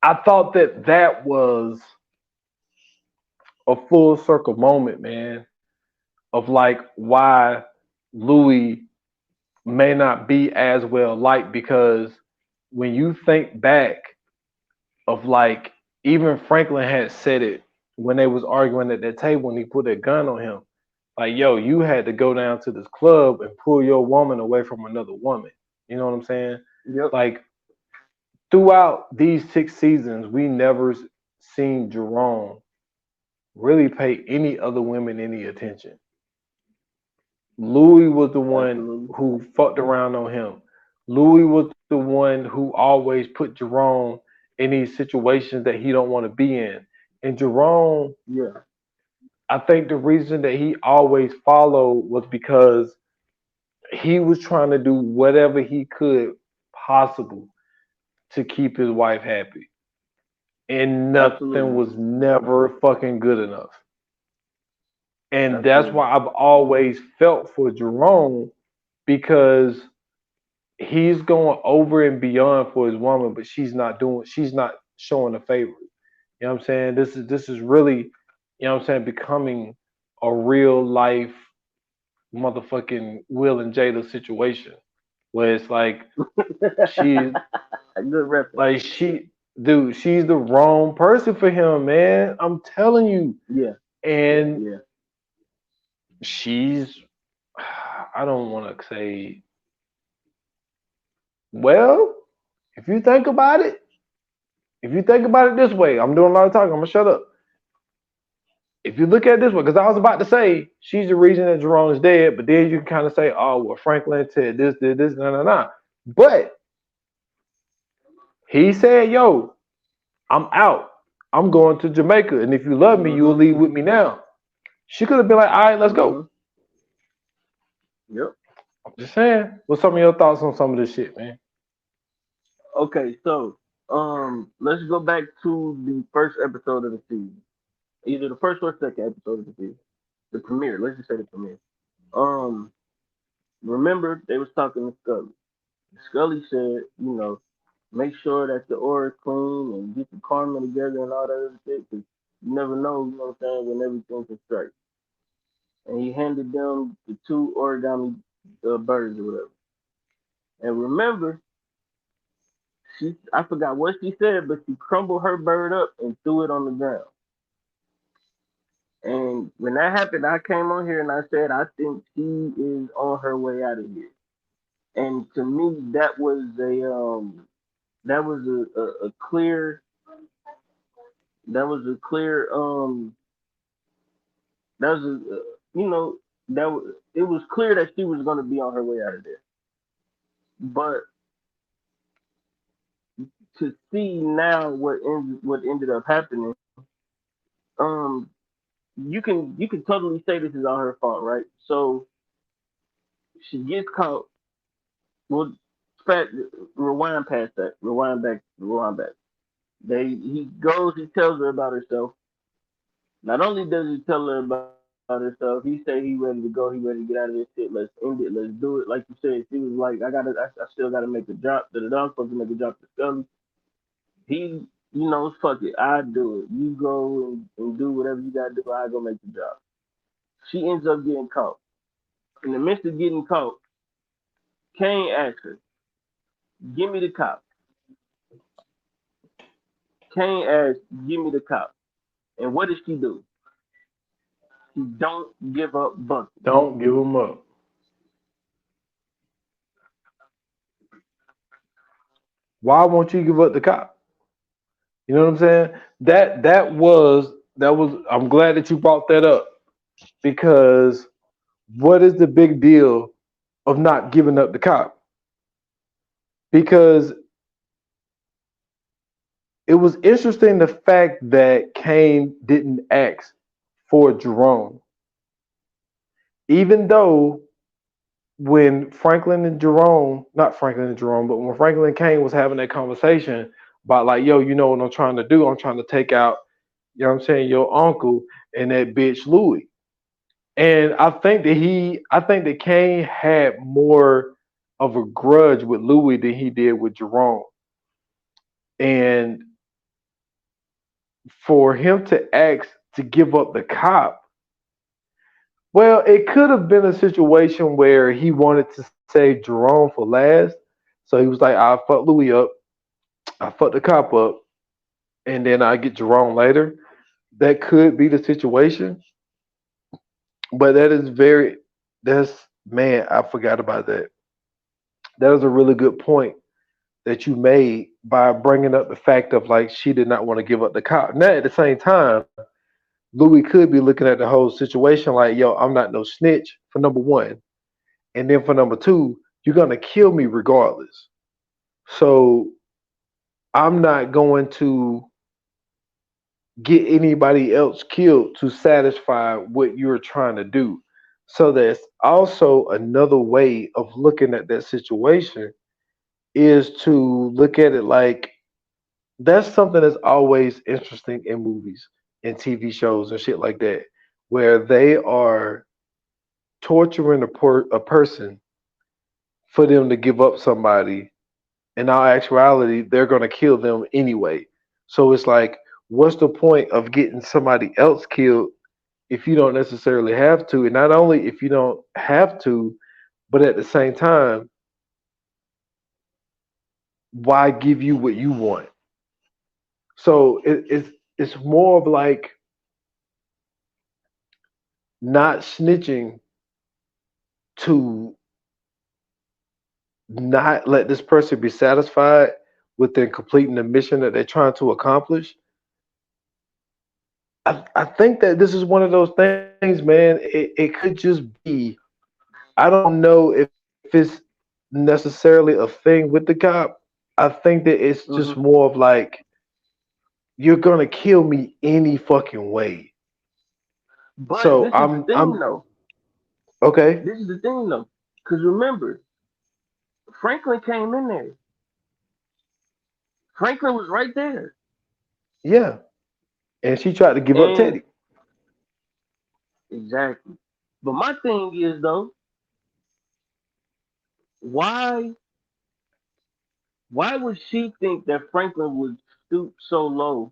Speaker 3: I thought that that was a full circle moment, man, of like why Louis may not be as well liked because when you think back of like even Franklin had said it when they was arguing at that table and he put that gun on him. Like, yo, you had to go down to this club and pull your woman away from another woman. You know what I'm saying?
Speaker 2: Yep.
Speaker 3: Like throughout these 6 seasons, we never seen Jerome really pay any other women any attention. Louis was the one
Speaker 2: Absolutely.
Speaker 3: who fucked around on him. Louis was the one who always put Jerome in these situations that he don't want to be in. And Jerome,
Speaker 2: Yeah.
Speaker 3: I think the reason that he always followed was because he was trying to do whatever he could possible to keep his wife happy. And nothing
Speaker 2: Absolutely.
Speaker 3: was never fucking good enough. And that's
Speaker 2: Absolutely.
Speaker 3: why I've always felt for Jerome because he's going over and beyond for his woman, but she's not showing a favor. You know what I'm saying? This is really, you know what I'm saying, becoming a real life motherfucking Will and Jada situation. Where it's like she
Speaker 2: Good reference.
Speaker 3: like she dude, she's the wrong person for him, man. I'm telling you.
Speaker 2: Yeah.
Speaker 3: And
Speaker 2: Yeah.
Speaker 3: she's I don't want to say, well, if you think about it, if you think about it this way, I'm doing a lot of talking. I'm gonna shut up. If you look at it this way, because I was about to say she's the reason that Jerome is dead, but then you can kind of say, oh, well, Franklin said this, did this, no, no, no. But he said, yo, I'm out. I'm going to Jamaica. And if you love me, you'll
Speaker 2: Mm-hmm.
Speaker 3: leave with me now. She could have been like, all right, let's
Speaker 2: Mm-hmm.
Speaker 3: go.
Speaker 2: Yep.
Speaker 3: I'm just saying. What's some of your thoughts on some of this shit, man?
Speaker 2: Okay, so let's go back to the first episode of the season. Either the first or second episode of the season. The premiere. Let's just say the premiere. Um, remember they was talking to Scully. Scully said, make sure that the ore is clean and get the karma together and all that other shit, because you never know, you know what I'm saying, when everything can strike. And he handed them the two origami birds or whatever. And remember, I forgot what she said, but she crumbled her bird up and threw it on the ground. And when that happened, I came on here and I said I think she is on her way out of here. And to me, that was a clear that was a clear that was a you know that was it was clear that she was going to be on her way out of there. But to see now what ended up happening, um, you can totally say this is all her fault, right? So she gets caught. Well, fact, rewind past that. Rewind back. Rewind back. He goes. He tells her about herself. Not only does he tell her about herself, he say he ready to go. He ready to get out of this shit. Let's end it. Let's do it. Like you said, she was like, I still gotta make a drop. The dog supposed to make a drop to Scully. He, fuck it. I do it. You go and do whatever you gotta do. I go make the job. She ends up getting caught. In the midst of getting caught, Kane asks her, "Give me the cop." Kane asks, "Give me the cop." And what does she do? She don't give up Bucky.
Speaker 3: Don't give them up. Why won't you give up the cop? You know what I'm saying? That was. I'm glad that you brought that up because what is the big deal of not giving up the cop? Because it was interesting the fact that Kane didn't ask for Jerome, even though when Franklin and Jerome, not Franklin and Jerome, but when Franklin and Kane was having that conversation about like, yo, you know what I'm trying to do? I'm trying to take out, you know what I'm saying, your uncle and that bitch Louis. And I think that Kane had more of a grudge with Louis than he did with Jerome. And for him to ask to give up the cop, well, it could have been a situation where he wanted to save Jerome for last. So he was like, I'll fuck Louis up, I fuck the cop up, and then I get Jerome later. That could be the situation. But that's, man, I forgot about that. That was a really good point that you made by bringing up the fact of like she did not want to give up the cop. Now, at the same time, Louis could be looking at the whole situation like, yo, I'm not no snitch for number one. And then for number two, you're going to kill me regardless. So I'm not going to get anybody else killed to satisfy what you're trying to do. So there's also another way of looking at that situation is to look at it like that's something that's always interesting in movies and TV shows and shit like that, where they are torturing a person for them to give up somebody. In all actuality, they're going to kill them anyway. So it's like, what's the point of getting somebody else killed if you don't necessarily have to? And not only if you don't have to, but at the same time, why give you what you want? So it's more of like not snitching to not let this person be satisfied within completing the mission that they're trying to accomplish. I think that this is one of those things, man. It could just be, I don't know if it's necessarily a thing with the cop. I think that it's just
Speaker 2: Hmm.
Speaker 3: more of like, you're gonna kill me any fucking way.
Speaker 2: But
Speaker 3: So
Speaker 2: this is the thing,
Speaker 3: I'm
Speaker 2: though.
Speaker 3: okay.
Speaker 2: This is the thing, though. Because remember, Franklin came in there. Franklin was right there.
Speaker 3: Yeah. And she tried to give up
Speaker 2: And
Speaker 3: Teddy.
Speaker 2: exactly. But my thing is, though, why why would she think that Franklin would stoop so low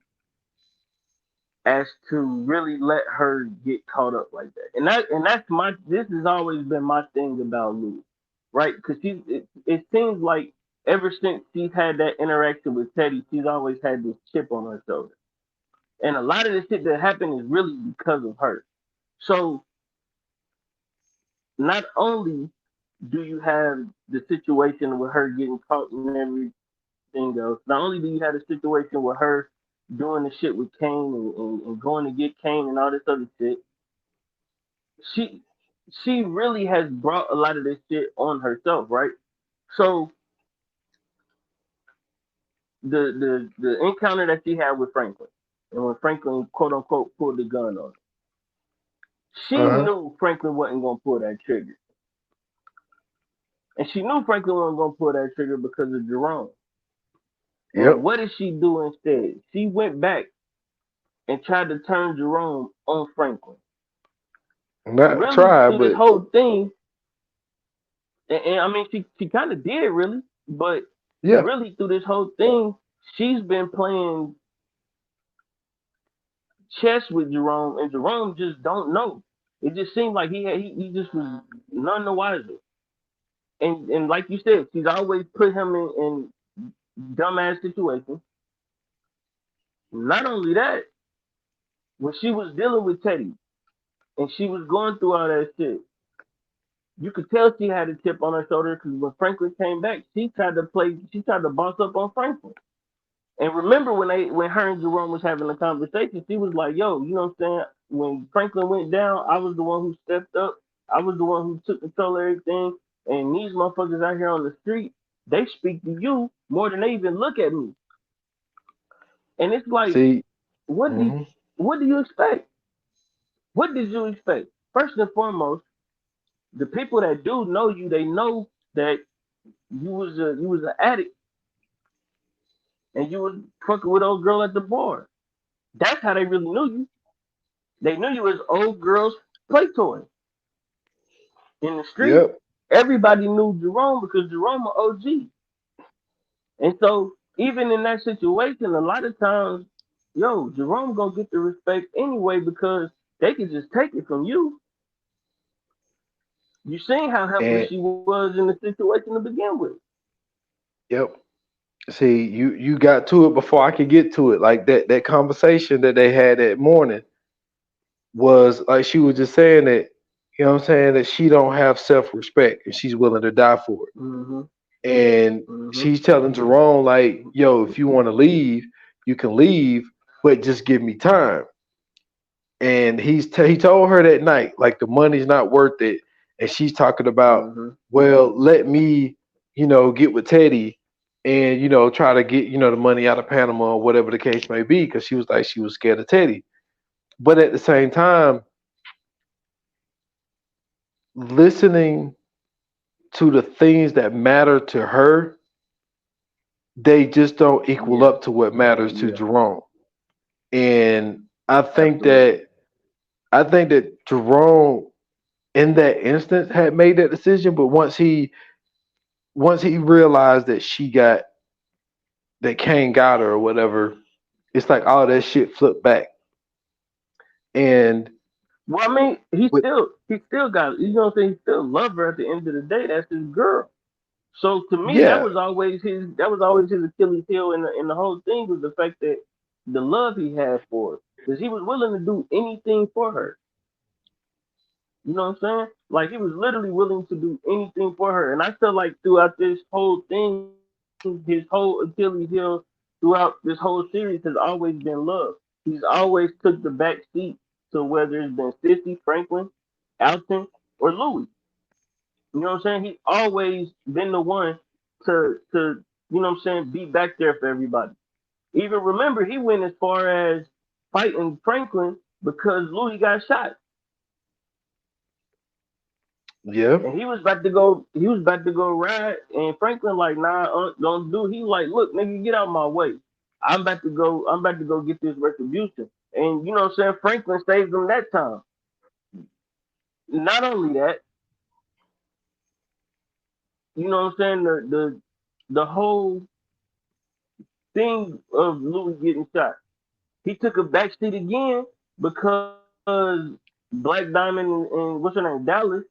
Speaker 2: as to really let her get caught up like that? And that's this has always been my thing about Lou, right? Because it seems like ever since she's had that interaction with Teddy, she's always had this chip on her shoulder. And a lot of the shit that happened is really because of her. So not only do you have the situation with her getting caught and everything else, not only do you have the situation with her doing the shit with Kane and going to get Kane and all this other shit, she she really has brought a lot of this shit on herself, right? So the encounter that she had with Franklin, and when Franklin quote unquote pulled the gun on her, she
Speaker 3: Uh-huh.
Speaker 2: knew Franklin wasn't gonna pull that trigger, and she knew Franklin wasn't gonna pull that trigger because of Jerome. And
Speaker 3: Yep.
Speaker 2: what did she do instead? She went back and tried to turn Jerome on Franklin.
Speaker 3: Not
Speaker 2: Really,
Speaker 3: try,
Speaker 2: through this
Speaker 3: but
Speaker 2: whole thing, and I mean, she kind of did really, but
Speaker 3: yeah.
Speaker 2: really through this whole thing, she's been playing chess with Jerome, and Jerome just don't know. It just seemed like he just was none the wiser. And like you said, she's always put him in dumbass situations. Not only that, when she was dealing with Teddy and she was going through all that shit, you could tell she had a chip on her shoulder because when Franklin came back, she tried to boss up on Franklin. And remember when her and Jerome was having a conversation, she was like, "Yo, you know what I'm saying? When Franklin went down, I was the one who stepped up. I was the one who took control of everything. And these motherfuckers out here on the street, they speak to you more than they even look at me. And it's like,
Speaker 3: See,
Speaker 2: what do you,
Speaker 3: hmm
Speaker 2: what do you expect? What did you expect? First and foremost, the people that do know you, they know that you was an addict and you was fucking with old girl at the bar. That's how they really knew you. They knew you as old girl's play toy in the street.
Speaker 3: yep.
Speaker 2: Everybody knew Jerome because Jerome an OG. And so even in that situation, a lot of times, yo, Jerome gonna get the respect anyway because they can just take it from you. You seen how helpless
Speaker 3: And
Speaker 2: she was in the situation to begin with.
Speaker 3: yep. See, you got to it before I could get to it. Like that conversation that they had that morning was like she was just saying that, you know what I'm saying, that she don't have self respect and she's willing to die for it.
Speaker 2: Mm-hmm.
Speaker 3: And
Speaker 2: Mm-hmm.
Speaker 3: she's telling Jerome, like, yo, if you want to leave, you can leave, but just give me time. And he told her that night, like the money's not worth it. And she's talking about,
Speaker 2: Mm-hmm.
Speaker 3: well, let me, get with Teddy and try to get the money out of Panama or whatever the case may be, because she was like she was scared of Teddy. But at the same time, listening to the things that matter to her, they just don't equal
Speaker 2: Yeah.
Speaker 3: up to what matters to
Speaker 2: Yeah.
Speaker 3: Jerome. And
Speaker 2: Absolutely.
Speaker 3: I think that Jerome in that instance had made that decision, but once he realized that she got that Kane got her or whatever, it's like all that shit flipped back. And
Speaker 2: Well, I mean,
Speaker 3: with
Speaker 2: he still got, you know what I'm saying? He still love her at the end of the day. That's his girl. So to me,
Speaker 3: yeah,
Speaker 2: that was always his Achilles heel in the whole thing was the fact that the love he had for her, because he was willing to do anything for her. You know what I'm saying? Like he was literally willing to do anything for her, and I feel like throughout this whole thing, his whole Achilles heel throughout this whole series has always been love. He's always took the back seat to whether it's been Sissy, Franklin, Alton, or Louis. You know what I'm saying? He always been the one to you know what I'm saying, be back there for everybody. Even remember he went as far as fighting Franklin because Louis got shot.
Speaker 3: yeah,
Speaker 2: And he was about to go ride and Franklin like, nah, don't do. He like, look, nigga, get out my way. I'm about to go get this retribution. And you know what I'm saying? Franklin saved him that time. Not only that, you know what I'm saying? The whole thing of Louis getting shot. He took a backseat again because Black Diamond and what's her name, Dallas,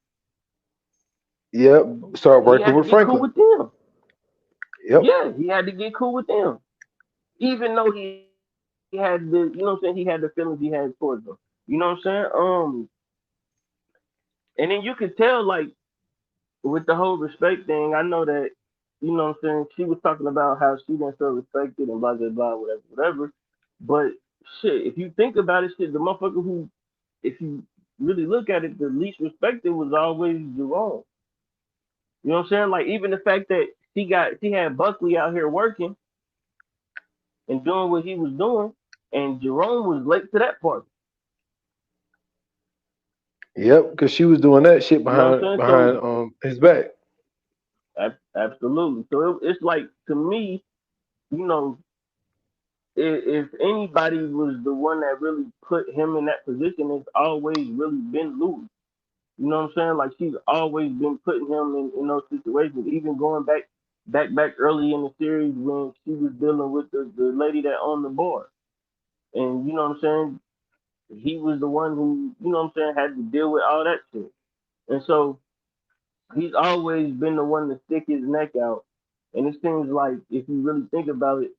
Speaker 3: yep. Start
Speaker 2: he
Speaker 3: working
Speaker 2: had to
Speaker 3: with
Speaker 2: get cool
Speaker 3: Franklin.
Speaker 2: with them.
Speaker 3: Yep.
Speaker 2: Yeah, he had to get cool with them, even though he had the, you know what I'm saying, he had the feelings he had towards them. You know what I'm saying? And then you could tell, like, with the whole respect thing, I know that, you know what I'm saying, she was talking about how she didn't feel respected and blah blah blah, whatever, whatever. But shit, if you think about it, shit, the motherfucker who, if you really look at it, the least respected was always Jerome. You know what I'm saying? Like even the fact that she had Buckley out here working and doing what he was doing, and Jerome was late to that party.
Speaker 3: Yep. Because she was doing that shit
Speaker 2: You know what I'm saying? So
Speaker 3: behind his back.
Speaker 2: absolutely. So it's like to me, you know, if anybody was the one that really put him in that position, it's always really been Louis. You know what I'm saying? Like she's always been putting him in those situations, even going back early in the series when she was dealing with the lady that owned the bar. And you know what I'm saying? He was the one who, you know what I'm saying, had to deal with all that shit. And so he's always been the one to stick his neck out. And it seems like if you really think about it,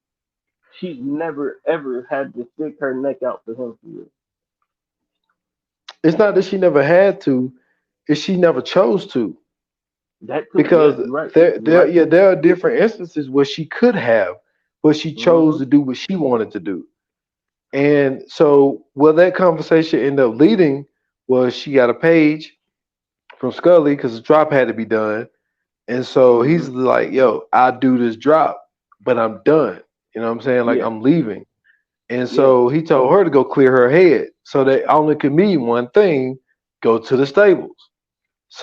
Speaker 2: she's never ever had to stick her neck out for him for real.
Speaker 3: It's not that she never had to, it's she never chose to.
Speaker 2: That too, yeah,
Speaker 3: Because
Speaker 2: you're right. You're
Speaker 3: there
Speaker 2: right.
Speaker 3: yeah, there are different instances where she could have, but she chose
Speaker 2: Mm-hmm.
Speaker 3: to do what she wanted to do. And so where that conversation ended up leading was she got a page from Scully because the drop had to be done. And so
Speaker 2: Mm-hmm.
Speaker 3: he's like, yo, I do this drop, but I'm done. You know what I'm saying? Like
Speaker 2: Yeah.
Speaker 3: I'm leaving. And
Speaker 2: Yeah.
Speaker 3: so he told her to go clear her head. So they only could mean one thing, go to the stables.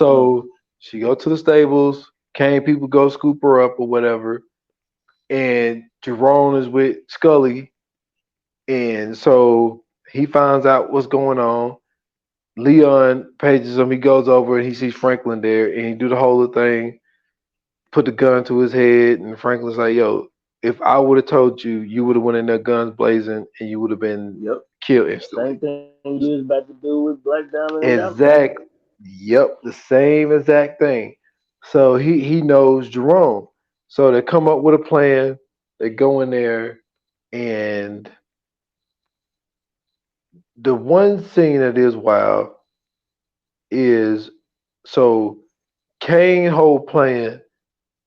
Speaker 2: Mm.
Speaker 3: So she go to the stables, Kane people go scoop her up or whatever. And Jerome is with Scully. And so he finds out what's going on. Leon pages him. He goes over and he sees Franklin there, and he do the whole thing, put the gun to his head, and Franklin's like, "Yo, if I would have told you, you would have went in there guns blazing, and you would have been
Speaker 2: Yep.
Speaker 3: killed instantly."
Speaker 2: Same thing you was about to do with Black Diamond and Dallas.
Speaker 3: Exact. Yep, the same exact thing. So he knows Jerome. So they come up with a plan. They go in there, and the one thing that is wild is so Kane whole plan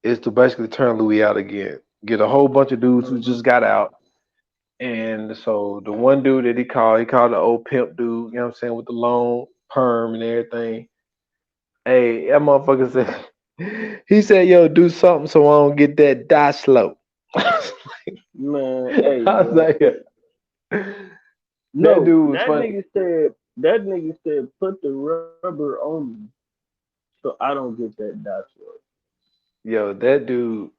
Speaker 3: is to basically turn Louis out again. Get a whole bunch of dudes who
Speaker 2: Mm-hmm.
Speaker 3: just got out. And so the one dude that he called the old pimp dude, you know what I'm saying, with the long perm and everything. Hey, that motherfucker said, he said, yo, do something so I don't get that die slow. I
Speaker 2: Man, hey,
Speaker 3: was
Speaker 2: bro.
Speaker 3: like, that
Speaker 2: No,
Speaker 3: dude was funny.
Speaker 2: that nigga said put the rubber on me so I don't get that dot shot.
Speaker 3: Yo, that dude,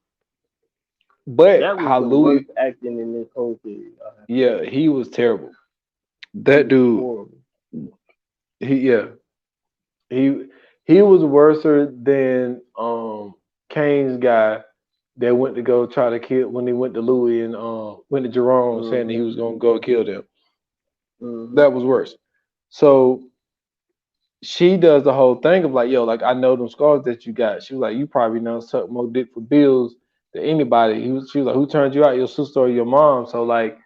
Speaker 3: but
Speaker 2: That was
Speaker 3: how
Speaker 2: the worst
Speaker 3: Louis,
Speaker 2: acting in this whole series, I have to
Speaker 3: yeah,
Speaker 2: say.
Speaker 3: he was terrible.
Speaker 2: He
Speaker 3: That
Speaker 2: was
Speaker 3: dude,
Speaker 2: horrible.
Speaker 3: yeah, he he was worse than Kane's guy that went to go try to kill when he went to Louis and went to Jerome saying that
Speaker 2: Mm-hmm.
Speaker 3: he was gonna go kill them.
Speaker 2: Mm-hmm.
Speaker 3: That was worse. So she does the whole thing of like, yo, like I know them scars that you got. She was like, you probably done suck more dick for bills than anybody. She was like, who turned you out, your sister or your mom? So like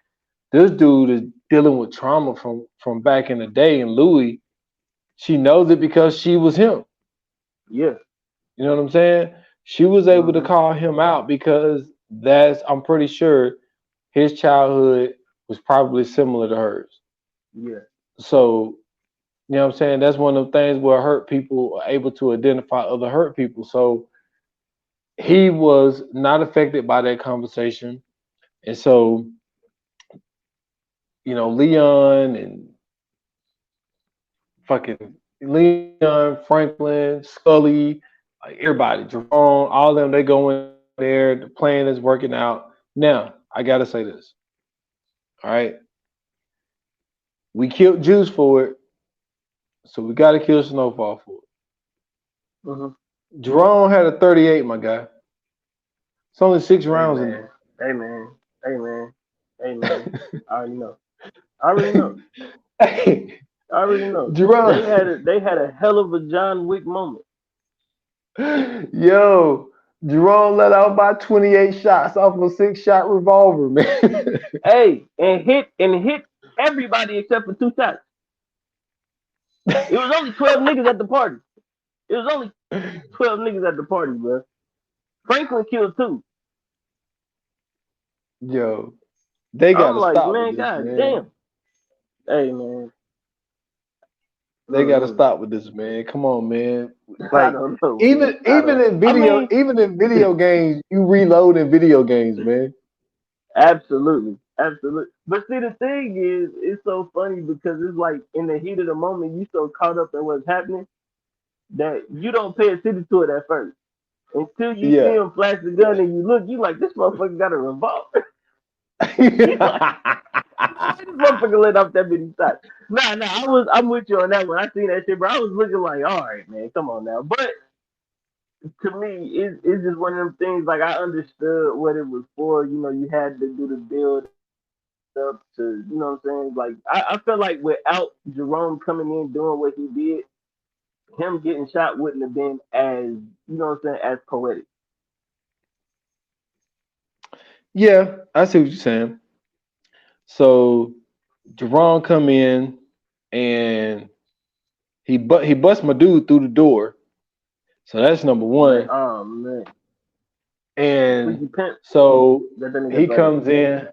Speaker 3: this dude is dealing with trauma from back in the day, and Louis, she knows it because she was him.
Speaker 2: Yeah.
Speaker 3: You know what I'm saying? She was able to
Speaker 2: Mm-hmm.
Speaker 3: call him out because I'm pretty sure his childhood was probably similar to hers.
Speaker 2: Yeah.
Speaker 3: So, you know what I'm saying? That's one of the things where hurt people are able to identify other hurt people. So he was not affected by that conversation. And so, Leon and fucking Leon, Franklin, Scully, like everybody, Jerome, all of them, they go in there. The plan is working out. Now, I gotta say this. All right. We killed Juice for it, so we gotta kill Snowfall for it.
Speaker 2: Mm-hmm.
Speaker 3: Jerome had a 38, my guy. It's only six
Speaker 2: Hey
Speaker 3: rounds in
Speaker 2: man. Hey man. Hey man. Hey man. I already know. I already know.
Speaker 3: there. Hey,
Speaker 2: I already know.
Speaker 3: Jerome,
Speaker 2: They had a hell of a John Wick moment.
Speaker 3: yo, Jerome let out about 28 shots off a 6-shot revolver, man.
Speaker 2: Hey, and hit everybody except for two shots. It was only 12 niggas at the party. It was only 12 niggas at the party, bro. Franklin killed two.
Speaker 3: Yo, they
Speaker 2: I'm
Speaker 3: gotta
Speaker 2: like,
Speaker 3: stop with
Speaker 2: man,
Speaker 3: this,
Speaker 2: god
Speaker 3: man.
Speaker 2: damn. Hey, man.
Speaker 3: They gotta
Speaker 2: Mm-mm.
Speaker 3: stop with this, man. Come on, man.
Speaker 2: I
Speaker 3: Like
Speaker 2: don't know, man.
Speaker 3: even
Speaker 2: I
Speaker 3: even
Speaker 2: don't.
Speaker 3: in
Speaker 2: I
Speaker 3: video,
Speaker 2: mean,
Speaker 3: even in video games, you reload in video games, man.
Speaker 2: absolutely, absolutely. But see, the thing is, it's so funny because it's like in the heat of the moment, you so caught up in what's happening that you don't pay attention to it at first until you see
Speaker 3: Yeah.
Speaker 2: him flash the gun and you look, you like, this motherfucker got a revolver. You like, why this motherfucker let off that many shots? Nah, I'm with you on that one. I seen that shit, bro. I was looking like, all right, man, come on now. But to me, it's just one of them things. Like I understood what it was for. You know, you had to do the build up to, you know what I'm saying. Like I felt like without Jerome coming in doing what he did, him getting shot wouldn't have been as, you know what I'm saying, as poetic.
Speaker 3: Yeah, I see what you're saying. So Jerome come in and he bust my dude through the door. So that's number
Speaker 2: Man,
Speaker 3: one.
Speaker 2: oh man, the
Speaker 3: And
Speaker 2: freaky pimp
Speaker 3: so
Speaker 2: that nigga
Speaker 3: he
Speaker 2: butted.
Speaker 3: comes in.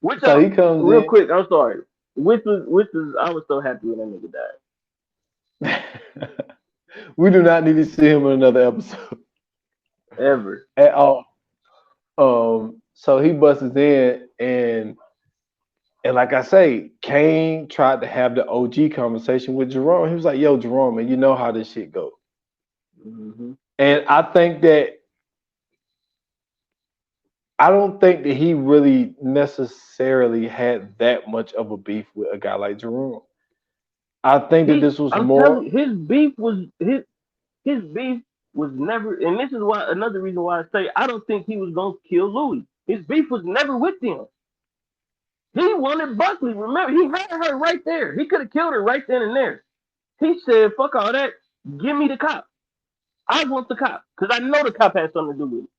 Speaker 2: Which
Speaker 3: So he comes
Speaker 2: real
Speaker 3: in.
Speaker 2: quick, I'm sorry. Which was I was so happy when that nigga died.
Speaker 3: We do not need to see him in another episode
Speaker 2: Ever.
Speaker 3: at all. So he busts in and like I say, Kane tried to have the OG conversation with Jerome. He was like, "Yo, Jerome, man, you know how this shit go."
Speaker 2: Hmm.
Speaker 3: And I don't think that he really necessarily had that much of a beef with a guy like Jerome. I think that this was
Speaker 2: I'm
Speaker 3: more
Speaker 2: telling you, his beef was never, and this is why another reason why I say I don't think he was gonna kill Louis. His beef was never with them. He wanted Buckley. Remember, he had her right there. He could have killed her right then and there. He said, "Fuck all that. Give me the cop. I want the cop because I know the cop has something to do with it."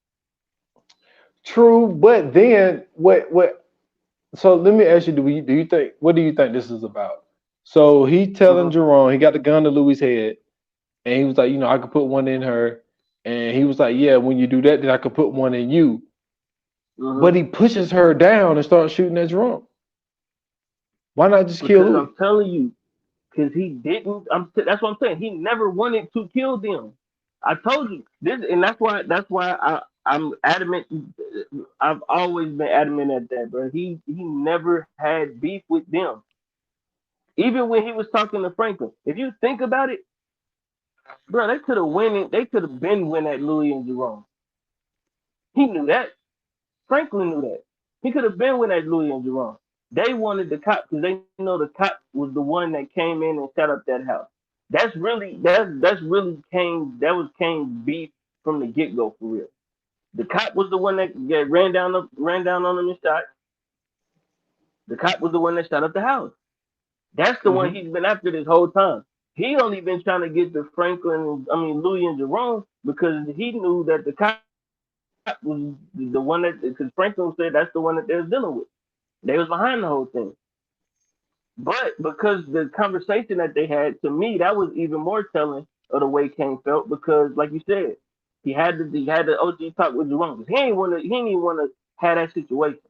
Speaker 3: true. But then what? So let me ask you: do you think what do you think this is about? So he telling
Speaker 2: Hmm.
Speaker 3: Jerome he got the gun to Louis' head, and he was like, I could put one in her, and he was like, yeah, when you do that, then I could put one in you.
Speaker 2: Hmm.
Speaker 3: But he pushes her down and starts shooting at Jerome. Why not just kill
Speaker 2: Because
Speaker 3: Louis?
Speaker 2: I'm telling you, because he didn't. That's what I'm saying. He never wanted to kill them. I told you this, and that's why I'm adamant. I've always been adamant at that, bro. He never had beef with them. Even when he was talking to Franklin, if you think about it, bro, they could have winning. They could have been win at Louis and Jerome. He knew that. Franklin knew that. He could have been with that Louis and Jerome. They wanted the cop because they know the cop was the one that came in and set up that house. That's really Kane's beef from the get go for real. The cop was the one that ran down on him and shot. The cop was the one that shot up the house. That's the one
Speaker 3: Hmm.
Speaker 2: he's been after this whole time. He only been trying to get the Louis and Jerome because he knew that the cop was the one that because Franklin said that's the one that they was dealing with. They was behind the whole thing. But because the conversation that they had, to me, that was even more telling of the way Kane felt because, like you said, he had the OG talk with Jerome. 'Cause he didn't even want to have that situation.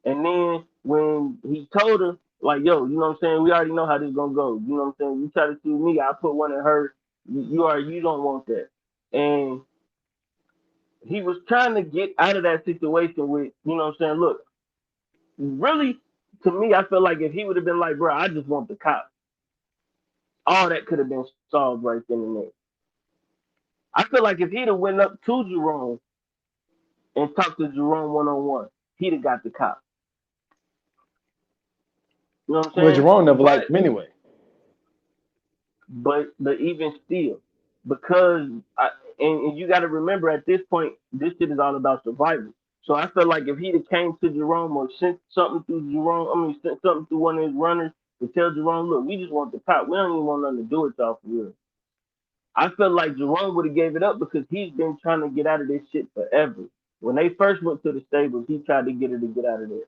Speaker 2: And then when he told her, like, yo, you know what I'm saying, we already know how this gonna go. You know what I'm saying? You try to shoot me, I put one in her. You don't want that. And he was trying to get out of that situation with, you know what I'm saying, look, really, to me, I feel like if he would have been like, bro, I just want the cop, all that could have been solved right then and there. I feel like if he'd have went up to Jerome and talked to Jerome one on one, he'd have got the cop. You know what I'm
Speaker 3: Well,
Speaker 2: saying?
Speaker 3: Jerome never liked
Speaker 2: But
Speaker 3: him anyway.
Speaker 2: but even still, because and you got to remember at this point, this shit is all about survival. So I feel like if he'd have came to Jerome or sent something through Jerome, sent something through one of his runners to tell Jerome, look, we just want the cop. We don't even want nothing to do with y'all for real. I felt like Jerome would have gave it up because he's been trying to get out of this shit forever. When they first went to the stables, he tried to get her to get out of there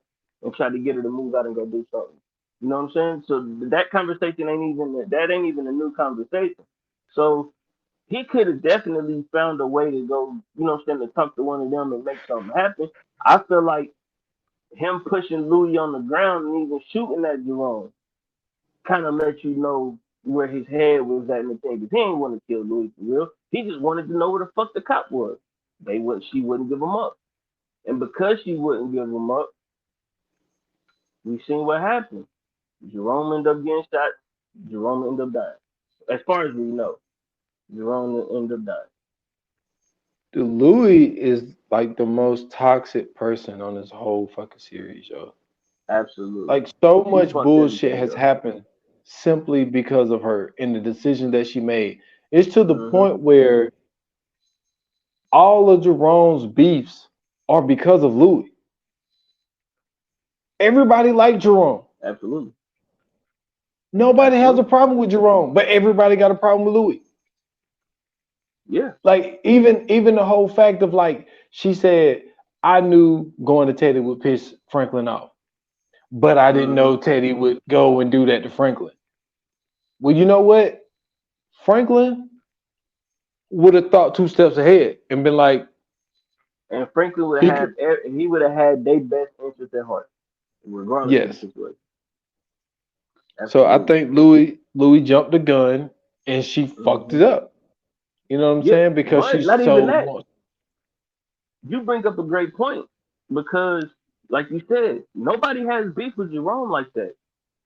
Speaker 2: and tried to get her to move out and go do something. You know what I'm saying? So that conversation ain't even a new conversation. So he could have definitely found a way to go, you know what I'm saying, to talk to one of them and make something happen. I feel like him pushing Louis on the ground and even shooting at Jerome kind of let you know where his head was at in the thing. Because he ain't want to kill Louis for real. He just wanted to know where the fuck the cop was. She wouldn't give him up. And because she wouldn't give him up, we seen what happened. Jerome ended up getting shot. Jerome ended up dying. As far as we know, Jerome ended up dying.
Speaker 3: Dude, Louis is like the most toxic person on this whole fucking series, yo.
Speaker 2: Absolutely.
Speaker 3: Like so
Speaker 2: She
Speaker 3: much
Speaker 2: fucked
Speaker 3: bullshit
Speaker 2: everything
Speaker 3: has
Speaker 2: up.
Speaker 3: happened simply because of her and the decision that she made. It's to the
Speaker 2: Mm-hmm.
Speaker 3: point where all of Jerome's beefs are because of Louis. Everybody liked Jerome.
Speaker 2: Absolutely.
Speaker 3: Nobody has a
Speaker 2: Absolutely.
Speaker 3: problem with Jerome, but everybody got a problem with Louis.
Speaker 2: Yeah.
Speaker 3: Like even the whole fact of like she said, I knew going to Teddy would piss Franklin off, but I didn't
Speaker 2: Mm-hmm.
Speaker 3: know Teddy would go and do that to Franklin. Well, you know what? Franklin would have thought two steps ahead and been like,
Speaker 2: And Franklin would
Speaker 3: he
Speaker 2: have
Speaker 3: could,
Speaker 2: he would have had their best interest at heart, regardless of the
Speaker 3: yes.
Speaker 2: situation.
Speaker 3: So I
Speaker 2: Absolutely.
Speaker 3: think Louis jumped the gun and she fucked
Speaker 2: Mm-hmm.
Speaker 3: it up. You know what I'm
Speaker 2: Yeah,
Speaker 3: saying? Because
Speaker 2: but
Speaker 3: she's
Speaker 2: not even
Speaker 3: so
Speaker 2: that. You bring up a great point because, like you said, nobody has beef with Jerome like that.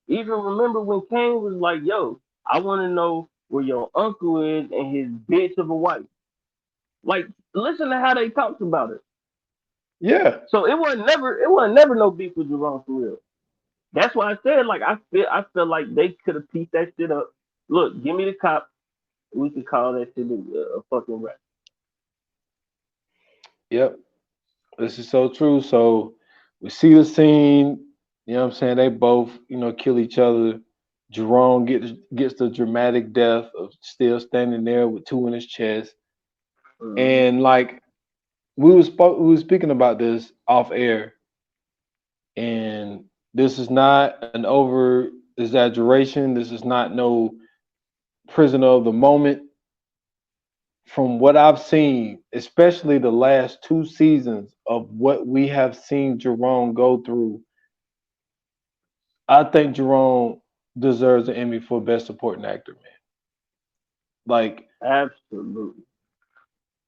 Speaker 2: Even remember when Kane was like, "Yo, I want to know where your uncle is and his bitch of a wife." Like, listen to how they talked about it.
Speaker 3: yeah.
Speaker 2: So it wasn't never no beef with Jerome for real. That's why I said like I feel like they could have pieced that shit up. Look, give me the cop. We could call that shit a fucking rap.
Speaker 3: Yep. This is so true. So we see the scene, you know what I'm saying? They both, kill each other. Jerome gets the dramatic death of still standing there with two in his chest.
Speaker 2: Mm-hmm.
Speaker 3: And like we were speaking about this off air, and this is not an over exaggeration. This is not no prisoner of the moment. From what I've seen, especially the last two seasons of what we have seen Jerome go through, I think Jerome deserves an Emmy for Best Supporting Actor, man. Like
Speaker 2: Absolutely.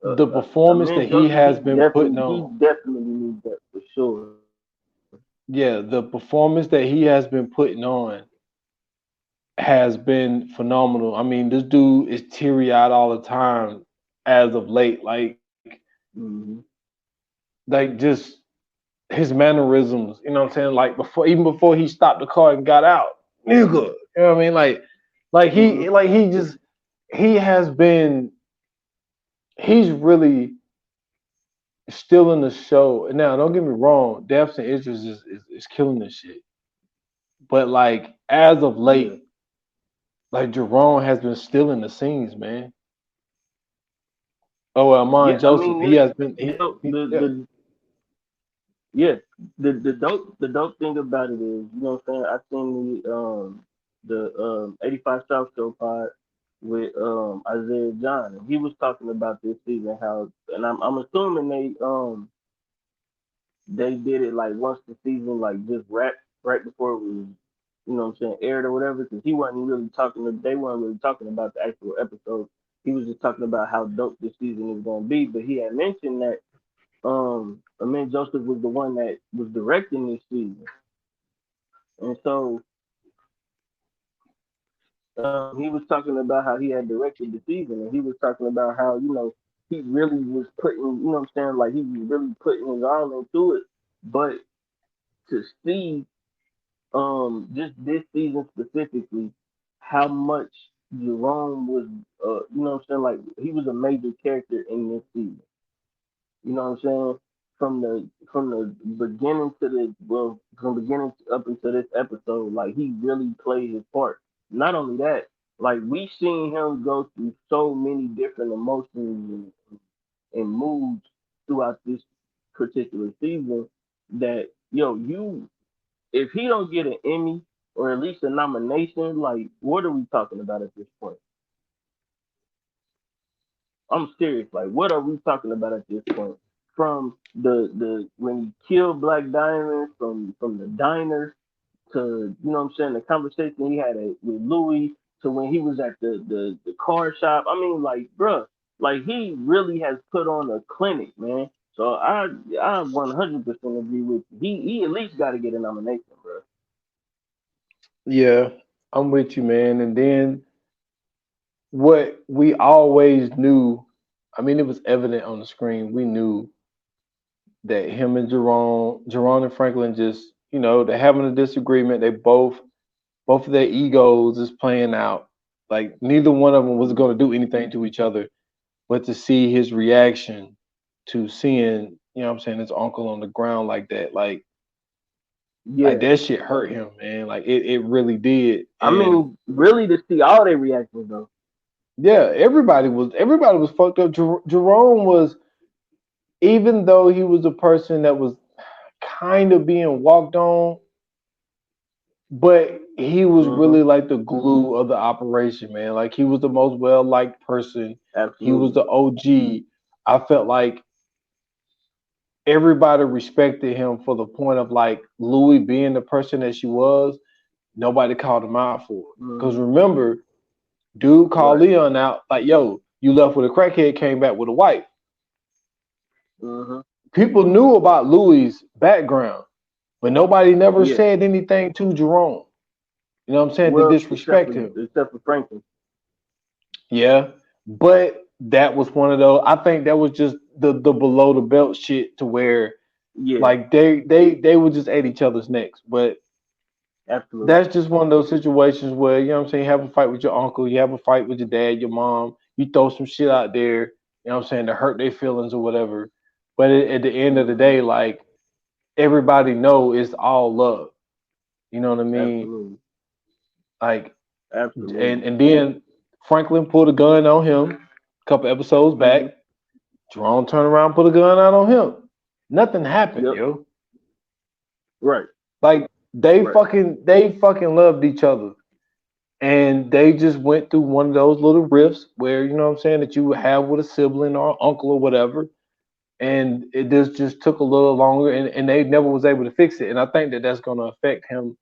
Speaker 3: the performance that
Speaker 2: Man,
Speaker 3: he
Speaker 2: Joseph,
Speaker 3: has been putting
Speaker 2: he
Speaker 3: on.
Speaker 2: definitely needs that for sure.
Speaker 3: Yeah, the performance that he has been putting on has been phenomenal. I mean, this dude is teary eyed all the time as of late.
Speaker 2: Mm-hmm.
Speaker 3: Like just his mannerisms, you know what I'm saying? Like even before he stopped the car and got out, nigga. You know what I mean?
Speaker 2: Mm-hmm.
Speaker 3: He just he has been he's really still in the show. Now, don't get me wrong, Depths and Idris is killing this shit. But like as of
Speaker 2: Yeah.
Speaker 3: late, like Jerome has been stealing the scenes, man. Oh,
Speaker 2: Yeah.
Speaker 3: Amon
Speaker 2: I
Speaker 3: Joseph,
Speaker 2: mean,
Speaker 3: he has been
Speaker 2: dope,
Speaker 3: yeah.
Speaker 2: yeah, the dope thing about it is, you know what I'm saying? I seen the 85 South Show pod with Isaiah John, and he was talking about this season how, and I'm assuming they did it like once the season like just wrapped right before it was, you know what I'm saying, aired or whatever, because they weren't really talking about the actual episode. He was just talking about how dope this season is gonna be, but he had mentioned that Amin Joseph was the one that was directing this season. And so he was talking about how he had directed the season, and he was talking about how, he really was putting, you know what I'm saying, like he was really putting his all into it. But to see just this season specifically, how much Jerome was, you know what I'm saying, like he was a major character in this season. You know what I'm saying? From the beginning to the from beginning up until this episode, like he really played his part. Not only that, Like we seen him go through so many different emotions and moods throughout this particular season that you if he don't get an Emmy or at least a nomination, like what are we talking about at this point? I'm serious. Like what are we talking about at this point? From the when he killed Black Diamond, from the diners to what I'm saying, the conversation he had with Louis to when he was at the car shop. I mean, like, bruh, like he really has put on a clinic, man. So I 100% agree with you. He at least got to get a nomination, bro.
Speaker 3: Yeah, I'm with you, man. And then what we always knew, I mean, it was evident on the screen. We knew that him and Jerome and Franklin just, they're having a disagreement. They both of their egos is playing out. Like neither one of them was going to do anything to each other, but to see his reaction to seeing, what I'm saying, his uncle on the ground like that, like
Speaker 2: Yeah,
Speaker 3: that shit hurt him, man. Like it really did.
Speaker 2: I
Speaker 3: And
Speaker 2: mean, really to see all their reactions though.
Speaker 3: yeah, everybody was fucked up. Jerome was, even though he was a person that was kind of being walked on, but he was
Speaker 2: Hmm.
Speaker 3: really like the glue of the operation, man. Like he was the most well liked person. He was
Speaker 2: Absolutely.
Speaker 3: the OG. I felt like everybody respected him for the point of like Louis being the person that she was. Nobody called him out for it. Because
Speaker 2: Hmm.
Speaker 3: remember, dude called
Speaker 2: Right.
Speaker 3: Leon out like, "Yo, you left with a crackhead, came back with a wife."
Speaker 2: Hmm.
Speaker 3: People knew about Louis' background, but nobody never
Speaker 2: Yeah.
Speaker 3: said anything to Jerome. You know what I'm saying? To
Speaker 2: Well,
Speaker 3: disrespect him.
Speaker 2: except for Franklin.
Speaker 3: Yeah, but that was one of those. I think that was just the below the belt shit to where
Speaker 2: Yeah.
Speaker 3: like they would just at each other's necks. But
Speaker 2: Absolutely.
Speaker 3: that's just one of those situations where you know what I'm saying. You have a fight with your uncle, you have a fight with your dad, your mom. You throw some shit out there. You know what I'm saying, to hurt their feelings or whatever. But at the end of the
Speaker 2: Hmm.
Speaker 3: day, like everybody know it's all love. You know what I mean?
Speaker 2: Absolutely.
Speaker 3: Like and
Speaker 2: Absolutely.
Speaker 3: and then Franklin pulled a gun on him a couple episodes
Speaker 2: Hmm.
Speaker 3: back. Jerome turned around, put a gun out on him. Nothing happened,
Speaker 2: Yep.
Speaker 3: yo.
Speaker 2: Right.
Speaker 3: Like they
Speaker 2: Right.
Speaker 3: fucking loved each other. And they just went through one of those little rifts where, you know what I'm saying, that you would have with a sibling or uncle or whatever. And it just took a little longer and they never was able to fix it. And I think that that's going to affect him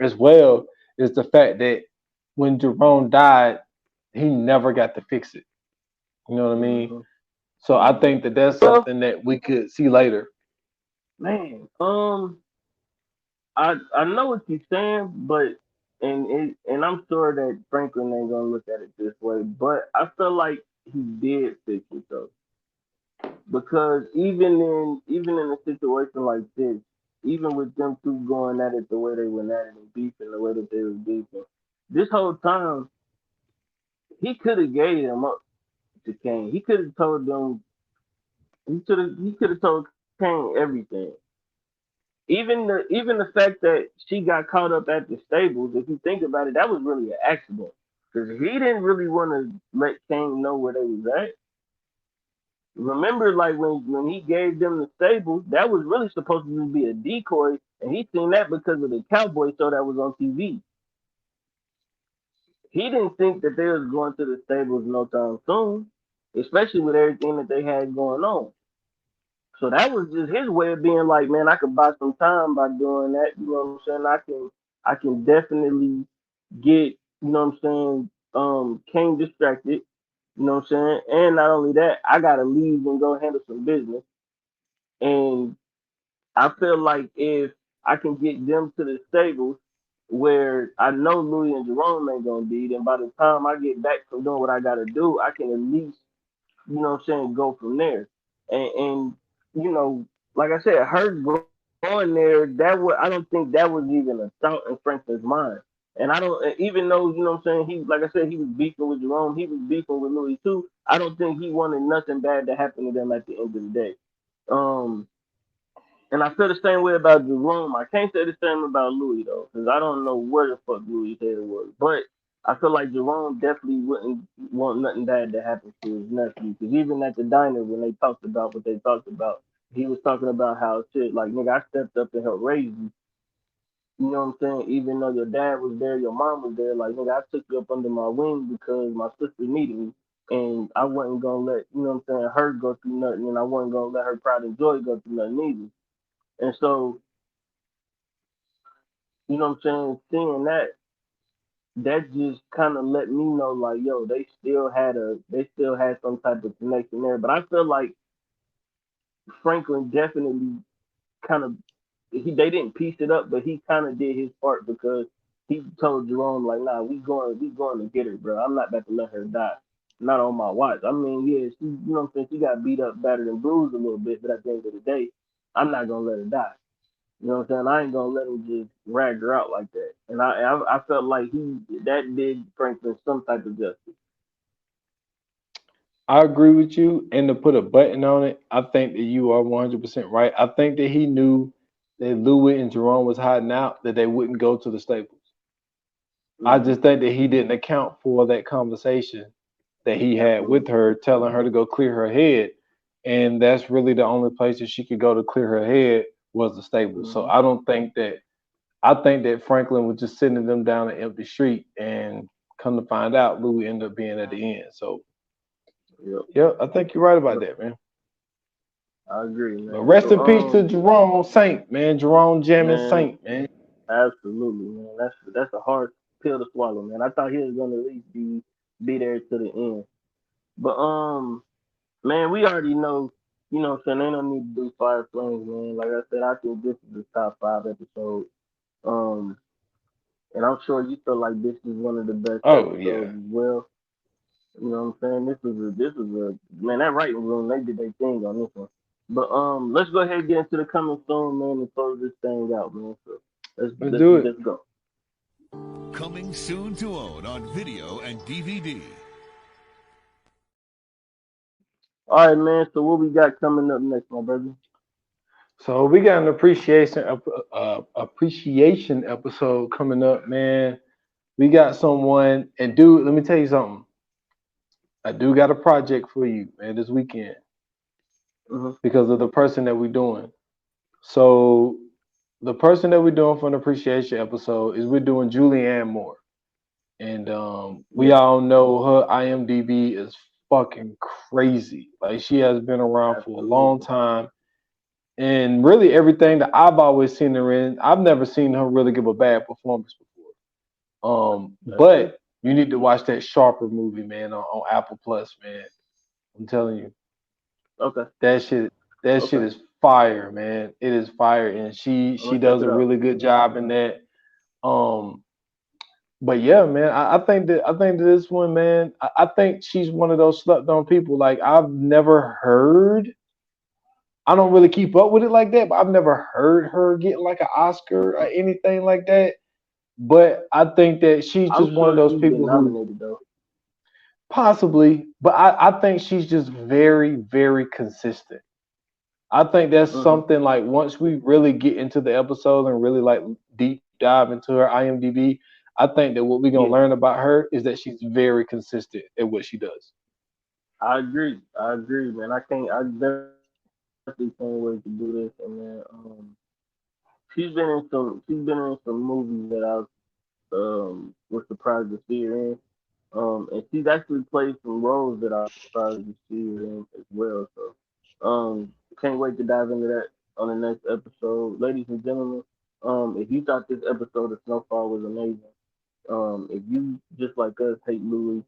Speaker 3: as well, is the fact that when Jerome died, he never got to fix it. You know what I mean?
Speaker 2: Hmm.
Speaker 3: So I think that that's
Speaker 2: Well,
Speaker 3: something that we could see later.
Speaker 2: man, I know what you're saying, but and I'm sure that Franklin ain't gonna look at it this way, but I feel like he did fix it though, because even in a situation like this, even with them two going at it the way they went at it and beefing the way that they was beefing, this whole time he could have gave them up to Kane. He could have told them. He could have told Kane everything. Even the fact that she got caught up at the stables, if you think about it, that was really an accident. Because he didn't really want to let Kane know where they was at. Remember, like when he gave them the stables, that was really supposed to be a decoy, and he seen that because of the cowboy show that was on TV. He didn't think that they was going to the stables no time soon, especially with everything that they had going on. So that was just his way of being like, man, I could buy some time by doing that. You know what I'm saying? I can definitely get, you know what I'm saying, Kane distracted, you know what I'm saying? And not only that, I gotta leave and go handle some business. And I feel like if I can get them to the stables where I know Louis and Jerome ain't gonna be, then by the time I get back from doing what I gotta do, I can at least what I'm saying, go from there. And like I said, her going there, I don't think that was even a thought in Franklin's mind. And I don't even though, what I'm saying, he like I said, he was beefing with Jerome, he was beefing with Louis too. I don't think he wanted nothing bad to happen to them at the end of the day. Um and I feel the same way about Jerome. I can't say the same about Louis though, because I don't know where the fuck Louis' head was. But I feel like Jerome definitely wouldn't want nothing bad to happen to his nephew. Because even at the diner, when they talked about what they talked about, he was talking about how shit, like, nigga, I stepped up and helped raise you. You know what I'm saying? Even though your dad was there, your mom was there, like, nigga, I took you up under my wing because my sister needed me. And I wasn't gonna let, you know what I'm saying, her go through nothing, and I wasn't gonna let her pride and joy go through nothing either. And so, you know what I'm saying, seeing that, that just kind of let me know, like, yo, they still had some type of connection there. But I feel like Franklin definitely kind of they didn't piece it up, but he kind of did his part because he told Jerome like, nah, we going to get her, bro. I'm not about to let her die. Not on my watch. I mean, yeah, she, you know what I'm saying, she got beat up, battered, and bruised a little bit, but at the end of the day, I'm not gonna let her die. You know what I'm saying? I ain't gonna let him just rag her out like that. And I felt like that did Franklin some type of justice.
Speaker 3: I agree with you. And to put a button on it, I think that you are 100% right. I think that he knew that Louis and Jerome was hiding out, that they wouldn't go to the Staples. I
Speaker 2: Hmm.
Speaker 3: just think that he didn't account for that conversation that he had with
Speaker 2: Absolutely.
Speaker 3: her, telling her to go clear her head. And that's really the only place that she could go to clear her head was the Staples. So
Speaker 2: Hmm.
Speaker 3: I don't think that, I think that Franklin was just sending them down an empty street, and come to find out, Louis ended up being at the end. So
Speaker 2: Yep.
Speaker 3: yeah, I think you're right about
Speaker 2: Yep.
Speaker 3: that, man.
Speaker 2: I agree,
Speaker 3: But
Speaker 2: man.
Speaker 3: rest
Speaker 2: So
Speaker 3: in peace to Jerome Saint, man. Jerome Jamming
Speaker 2: man,
Speaker 3: Saint, man.
Speaker 2: absolutely, man. That's a hard pill to swallow, man. I thought he was gonna at least be there to the end. But man, we already know, you know what I'm saying, ain't no need to do fire flames, man. Like I said, I think this is the top five episode. Um and I'm sure you feel like this is one of the best
Speaker 3: Oh
Speaker 2: episodes
Speaker 3: yeah.
Speaker 2: as well. You know what I'm saying? This is a man, that writing room, they did their thing on this one. But let's go ahead and get into the coming soon, man, and close this thing out, man. So
Speaker 3: Let's do it.
Speaker 2: let's go.
Speaker 4: Coming soon to own on video and DVD.
Speaker 2: All right, man. So what we got coming up next, my brother?
Speaker 3: So we got an appreciation episode coming up, man. We got someone, and dude, let me tell you something. I do got a project for you, man, this weekend
Speaker 2: Hmm.
Speaker 3: because of the person that we're doing. So the person that we're doing for an appreciation episode is we're doing Julianne Moore. And we
Speaker 2: Yeah,
Speaker 3: all know her IMDb is fucking crazy. Like she has been around for a long
Speaker 2: absolutely.
Speaker 3: time. And really everything that I've always seen her in, I've never seen her really give a bad performance before.
Speaker 2: That's true.
Speaker 3: But you need to watch that Sharper movie, man, on Apple Plus, man. I'm telling you,
Speaker 2: Okay,
Speaker 3: that shit, that shit
Speaker 2: okay.
Speaker 3: is fire, man. It is fire, and
Speaker 2: I'm
Speaker 3: she
Speaker 2: gonna check
Speaker 3: does
Speaker 2: it
Speaker 3: a
Speaker 2: out.
Speaker 3: really good job in that. Um, but yeah, man, I think that this one, man, I think she's one of those slept on people. Like I've never heard. I don't really keep up with it like that, but I've never heard her get like an Oscar or anything like that. But I think that she's
Speaker 2: I'm
Speaker 3: just one of
Speaker 2: sure
Speaker 3: those
Speaker 2: she's been
Speaker 3: people who
Speaker 2: nominated though.
Speaker 3: possibly, but I think she's just very, very consistent. I think that's
Speaker 2: Hmm.
Speaker 3: something like once we really get into the episode and really like deep dive into her IMDb, I think that what we're gonna
Speaker 2: Yeah,
Speaker 3: learn about her is that she's very consistent at what she does.
Speaker 2: I agree. I agree, man. I can't. I definitely can't wait to do this. And then she's been in some movies that I was surprised to see her in. And she's actually played some roles that I was surprised to see her in as well. So can't wait to dive into that on the next episode, ladies and gentlemen. If you thought this episode of Snowfall was amazing, if you just like us hate Louis,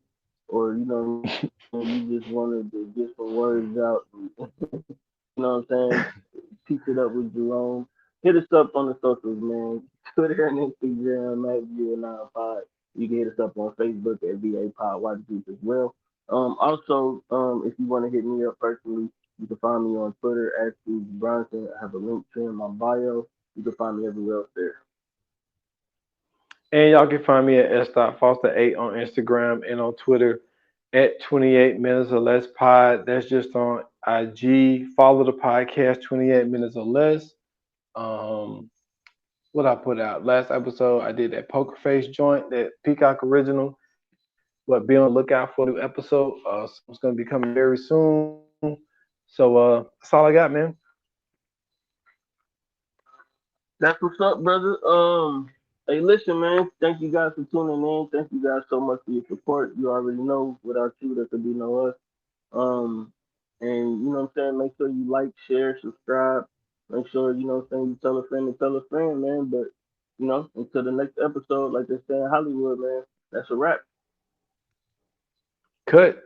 Speaker 2: or you know what I'm saying, you just wanted to get some words out, you know what I'm saying, piece it up with Jerome. Hit us up on the socials, man. Twitter and Instagram at VA9Pod. You can hit us up on Facebook at VA Pod Watch Group as well. Also, if you want to hit me up personally, you can find me on Twitter at Steve Bronson. I have a link to in my bio. You can find me everywhere else there.
Speaker 3: And y'all can find me at s.foster8 on Instagram and on Twitter at 28 minutes or less pod. That's just on IG. Follow the podcast 28 minutes or less. Um, what I put out last episode, I did that poker face joint, that Peacock original. be on the lookout for a new episode. It's gonna be coming very soon. So that's all I got, man.
Speaker 2: That's what's up, brother. Hey, listen, man. Thank you guys for tuning in. Thank you guys so much for your support. You already know, without you, there could be no us. Um, and you know what I'm saying. Make sure you like, share, subscribe. Make sure you know what I'm saying. You tell a friend to tell a friend, man. But you know, until the next episode, like they say in Hollywood, man. That's a wrap.
Speaker 3: Cut.